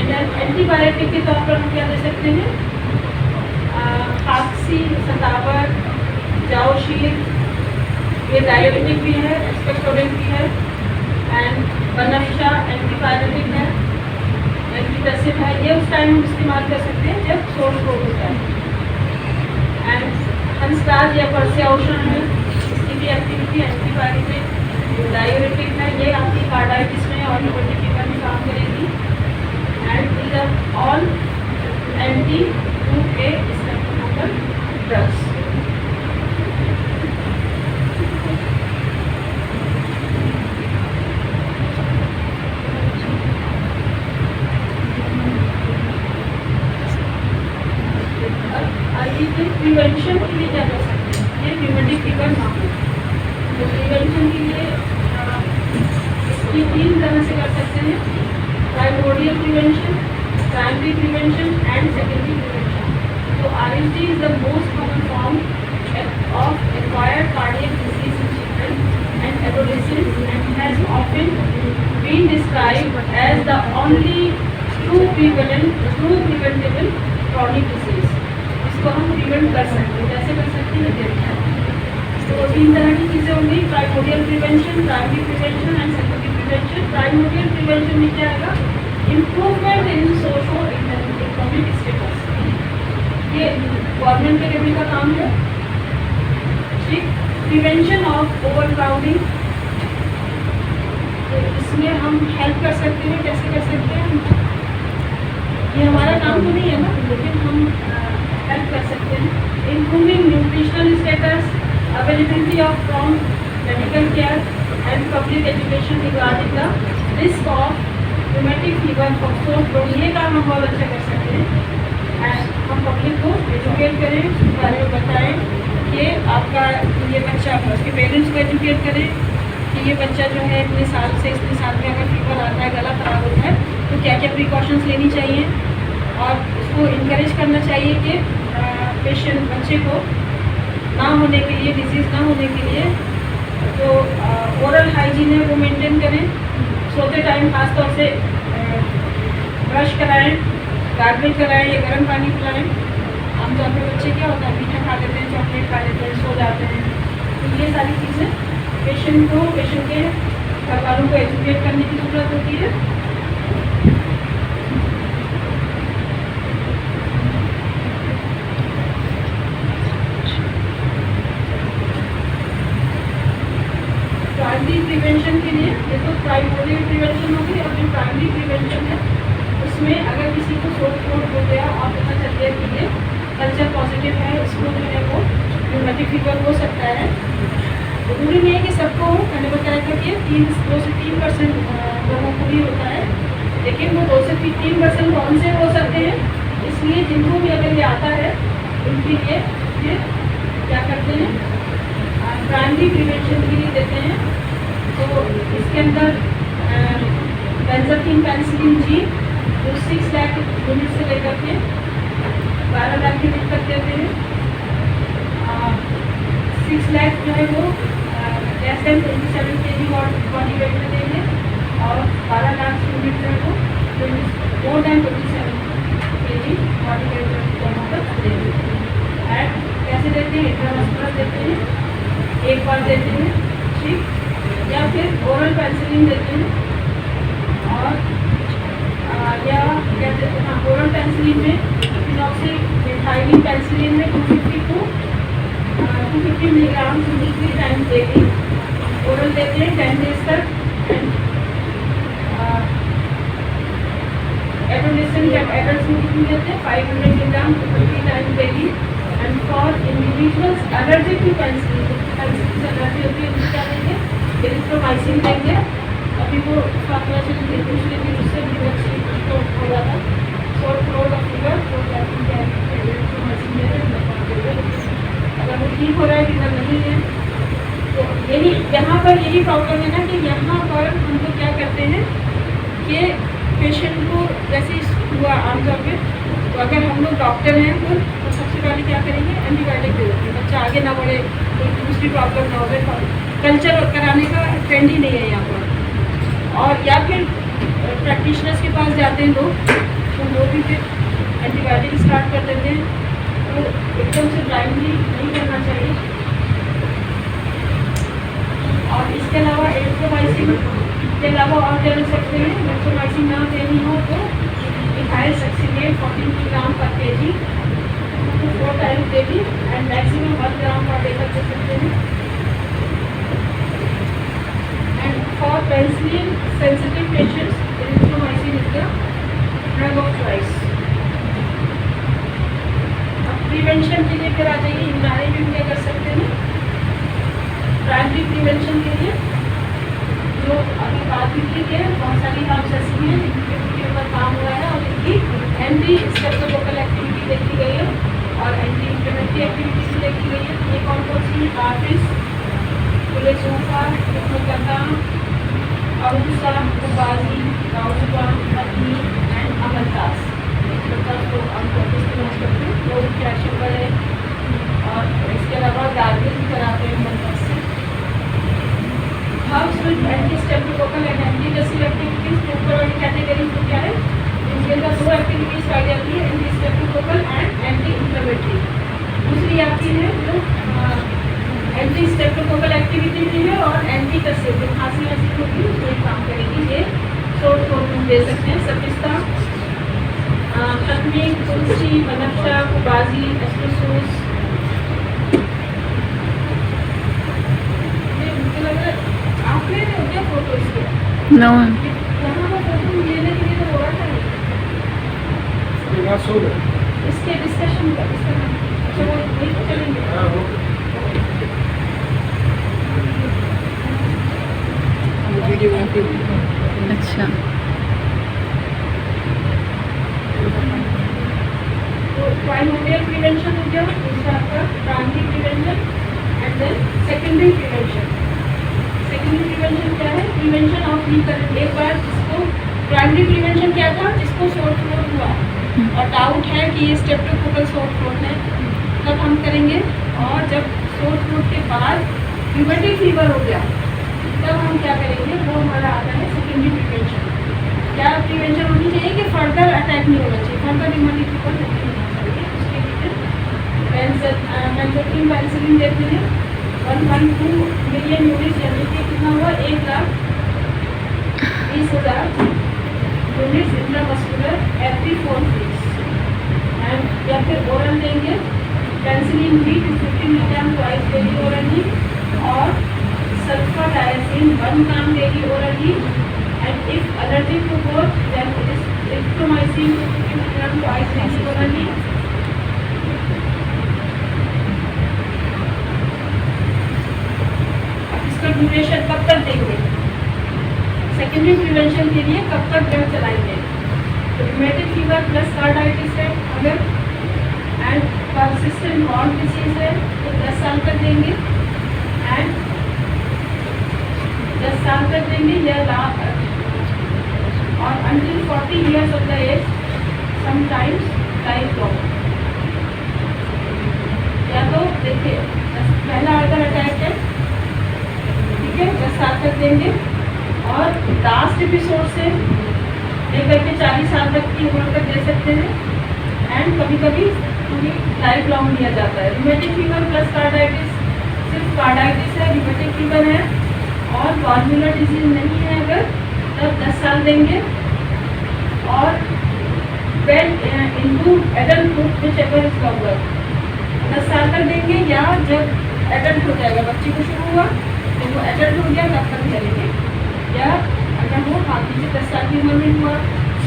And antibiotic के तौर पर हम क्या दे सकते हैं, खांसी, सतावर, जाओशीर, ये डायबिटिक भी है, एक्सपेक्टोरेंट भी है, एंड बनफ्शा एंटीबायोटिक है, एंटीडेसिव है। ये उस टाइम हम इस्तेमाल कर सकते हैं जब सोर थ्रोट होता है। एंड हंसराज या परसियाउशन है, इसकी भी एक्टिविटी एंटीबायोटिक, डायबिटिक है, ये आपकी कार्डाइटिस में और न्यूमेटिक फीवर में काम करेगी। And these are all anti group A streptococcal drugs. Prevention के लिए क्या कर सकते हैं, ये न्यूमेटिक फीवर ना हो, तो प्रिवेंशन के लिए इसकी 3 तरह से कर सकते हैं, primordial prevention, primary prevention and secondary prevention. तो RSD is the most common form of acquired cardiac disease in children and adolescents and has often been described as the only true preventable chronic disease. इसको हम प्रिवेंट कर सकते हैं, कैसे कर सकते हैं, तो 3 तरह की चीज़ें होंगी। Primordial prevention, primary prevention and secondary prevention. Primordial prevention में क्या आएगा? Improvement in socio economic status. ये गवर्नमेंट के लेवल का काम है, ठीक। प्रिवेंशन ऑफ ओवर क्राउडिंग, तो इसमें हम हेल्प कर सकते हैं। कैसे कर सकते हैं? ये हमारा काम तो नहीं है ना, लेकिन हम हेल्प कर सकते हैं। Improving nutritional status, availability of prompt medical care and public education regarding the risk of rheumatic fever for sore throat. ये काम हम बहुत अच्छा कर सकते हैं। हम पब्लिक को एजुकेट करें, उसके बारे में बताएं कि आपका ये बच्चा, उसके पेरेंट्स को एजुकेट करें कि ये बच्चा जो है इतने साल से इतने साल में अगर फीवर आता है, गला खराब होता है, तो क्या क्या प्रिकॉशंस लेनी चाहिए, और उसको इनकरेज करना चाहिए कि पेशेंट बच्चे को ना होने के लिए, डिजीज़ ना होने के लिए जो ओरल हाइजीन है वो मेंटेन करें। सोते टाइम खास तौर से ब्रश कराएं, गार्गल कराएं या गर्म पानी पिलाएं। आमतौर पर बच्चे क्या होता है, मीठा खा लेते हैं, चॉकलेट खा लेते हैं, सो जाते हैं। तो ये सारी चीज़ें पेशेंट के घर वालों को एजुकेट करने की ज़रूरत होती है। प्राइमरी प्रिवेंशन के लिए, ये तो प्राइमरी प्रिवेंशन होगी, और जो प्राइमरी प्रिवेंशन है उसमें अगर किसी को सोल थ्रोट हो गया और पता चल गया कि ये कल्चर पॉजिटिव है, इसको जो है वो रूमेटिक फीवर हो सकता है। जरूरी नहीं है कि सबको हो, मैंने बताया था कि 2 से 3% लोगों को भी होता है, लेकिन वो 2 से 3% कौन से हो सकते हैं, इसलिए जिनको भी अगर ये आता है उनके लिए फिर क्या करते हैं, प्राइमरी प्रिवेंशन के लिए देते हैं। तो इसके अंदर बेंजाथीन पेनिसिलिन जी जो 6 लाख यूनिट से लेकर के 12 लाख यूनिट तक देते हैं। 6 लाख जो है वो less than 27 kg body weight में देंगे, और 12 लाख यूनिट जो है वो more than 27 kg body weight दोनों तक देंगे। एंड कैसे देते हैं? इंट्रामस्कुलर देते हैं, एक बार देते हैं, ठीक, या फिर ओरल पेनिसिलिन देते हैं, और या क्या देते हैं, हाँ, ओरल पेनिसिलिन में फिनॉक्सिल मिथाइलिन पेनिसिलिन में 250 मिलीग्राम 3 टाइम्स डेली ओरल देते हैं 10 डेज तक। एडल्ट्स में कितनी देते हैं? 500 milligram 3 times daily. And for individuals allergic to penicillin, penicillin से एलर्जी होती है, उनको क्या देंगे? एरिथ्रोमाइसिन देंगे। अभी वो फार्मूला से पूछ लेंगे, उससे भी अच्छी तो हो जाता सोल थ्रोट ऑफ फीवर, तो एरिथ्रोमाइसिन दे देंगे। अगर वो ठीक हो रहा है, फिर नहीं है, तो यही यहाँ पर यही प्रॉब्लम है ना कि यहाँ पर हम लोग क्या करते हैं कि पेशेंट को जैसे हुआ आमतौर पे, तो अगर हम लोग डॉक्टर हैं तो सबसे पहले क्या करेंगे? एंटीबायोटिक दे देते हैं, बच्चा आगे ना बढ़े, कोई दूसरी प्रॉब्लम ना हो। कल्चर कराने का ट्रेंड ही नहीं है यहाँ पर। और या फिर प्रैक्टिशनर्स के पास जाते हैं लोग, तो वो भी फिर एंटीबायोटिक स्टार्ट कर देते हैं। तो एकदम से ब्लाइंडली नहीं करना चाहिए। और इसके अलावा एरिथ्रोमाइसिन के अलावा और दे सकते हैं। एरिथ्रोमाइसिन ना देनी हो तो इथाइल सक्सिनेट 14 मिलीग्राम पर kg 4 times daily, and maximum 1 gram per day तक दे सकते हैं। And for penicillin sensitive patients erythromycin is the drug of choice. अब प्रिवेंशन के लिए फिर आ जाइए, इन बारे में क्या कर सकते हैं? प्राइमरी प्रिवेंशन के लिए जो अभी बात की है, बहुत सारी हर्ब्स ऐसी हैं जिनके ऊपर काम हुआ है, और इनकी एंटी स्ट्रेप्टोकोकल एक्टिविटी देखी गई है और एंटी इंफ्लेमेटरी एक्टिविटी भी देखी गई है। ये कौन कौन सी? आर्टिस, पुलेसूफा, हिप्नोकता, अरुसा, कुबाजी, गाउजुबा, पत्नी एंड अमलतास। तो हम इस्तेमाल करते हैं, वो फ्लैशन पर है। और इसके अलावा गार्गल भी कराते हैं अमलतास से। Herbs with anti streptococcal and anti लेसिव एक्टिविटीज, ऊपर वाली कैटेगरी में क्या है? इनके अंदर 2 एक्टिविटीज पाई जाती है, anti streptococcal and anti inflammatory. दूसरी आती है जो एंटी स्ट्रेप्टोकोकल एक्टिविटी भी है और ले सकते हैं। सपिस्ता, खतमी, तुलसी, बनफ्शा, कुबाजी, एस्ट्रोसोस। मुझे लग रहा है आपने हो गया फोटो इसके No. यहाँ पर फोटो लेने के लिए तो हो रहा था इसके डिस्कशन का अच्छा वो वही तो चलेंगे। अच्छा तो प्राइमोरियल प्रिवेंशन हो गया, दूसरा आपका primary prevention and then secondary prevention. Secondary prevention क्या है? Prevention of recurrent. एक बार जिसको प्राइमरी प्रिवेंशन क्या था, जिसको सोर थ्रोट हुआ और डाउट है कि ये स्ट्रेप्टोकोकल सोर थ्रोट है, तब हम करेंगे। और जब सोर थ्रोट के बाद र्यूमेटिक फीवर हो गया तब हम क्या करेंगे, वो हमारा आता है सेकेंडरी प्रिवेंशन। क्या प्रिवेंशन होनी चाहिए कि फर्दर अटैक नहीं होना चाहिए, फर्दर र्यूमेटिक फीवर नहीं होना चाहिए। उसके लिए बेंजोथ्रीन पेनिसिलिन देते हैं 1.2 मिलियन यूनिट, यानी कि कितना हुआ 1,20,000 units intramuscular every 4 weeks. And या फिर ओरल देंगे पेनिसिलिन भी 50 मिलीग्राम ट्वाइस डेली ओरली, और sulphadiazine 1 gram daily orally. And if allergic to both, then it is erythromycin 50 milligram twice daily orally. अब इसका ड्यूरेशन कब तक देंगे, सेकेंडरी प्रिवेंशन के लिए कब तक ड्रग चलाएंगे? तो र्यूमेटिक फीवर प्लस कार्डाइटिस है अगर, एंड परसिस्टेंट हॉर्ट डिसीज है तो 10 साल तक देंगे। एंड 10 साल तक देंगे या और until 40 years of the age, sometimes lifelong। या तो देखिए पहला अगर अटैक है, ठीक है, 10 साल तक देंगे, और लास्ट एपिसोड से लेकर के 40 साल तक की उम्र तक दे सकते हैं। एंड कभी कभी लाइफ लॉन्ग दिया जाता है। र्यूमेटिक फीवर प्लस कार्डाइटिस, सिर्फ कार्डाइटिस है, र्यूमेटिक फीवर है और वाल्वुलर डिजीज नहीं है अगर, तब 10 साल देंगे। और well into adulthood which ever is longer, 10 साल तक देंगे, या जब एडल्ट हो जाएगा, बच्चे को शुरू हुआ तो वो एडल्ट हो गया तब तक करेंगे। या अगर वो बाकी से 10 साल की उम्र में हुआ,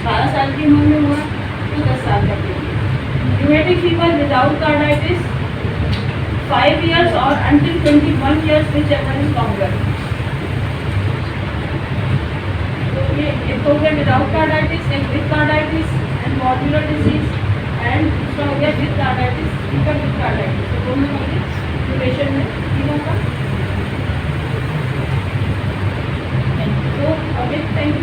12 साल की उम्र में हुआ तो 10 साल तक देंगे। Rheumatic fever without carditis 5 years और until 21 years whichever is longer. एक हो गया विदाउट कार्डाइटिस, एक with carditis and valvular disease, and दूसरा हो गया with carditis, fever with carditis. तो दोनों होंगे ड्यूरेशन में तीनों का। तो अभी थैंक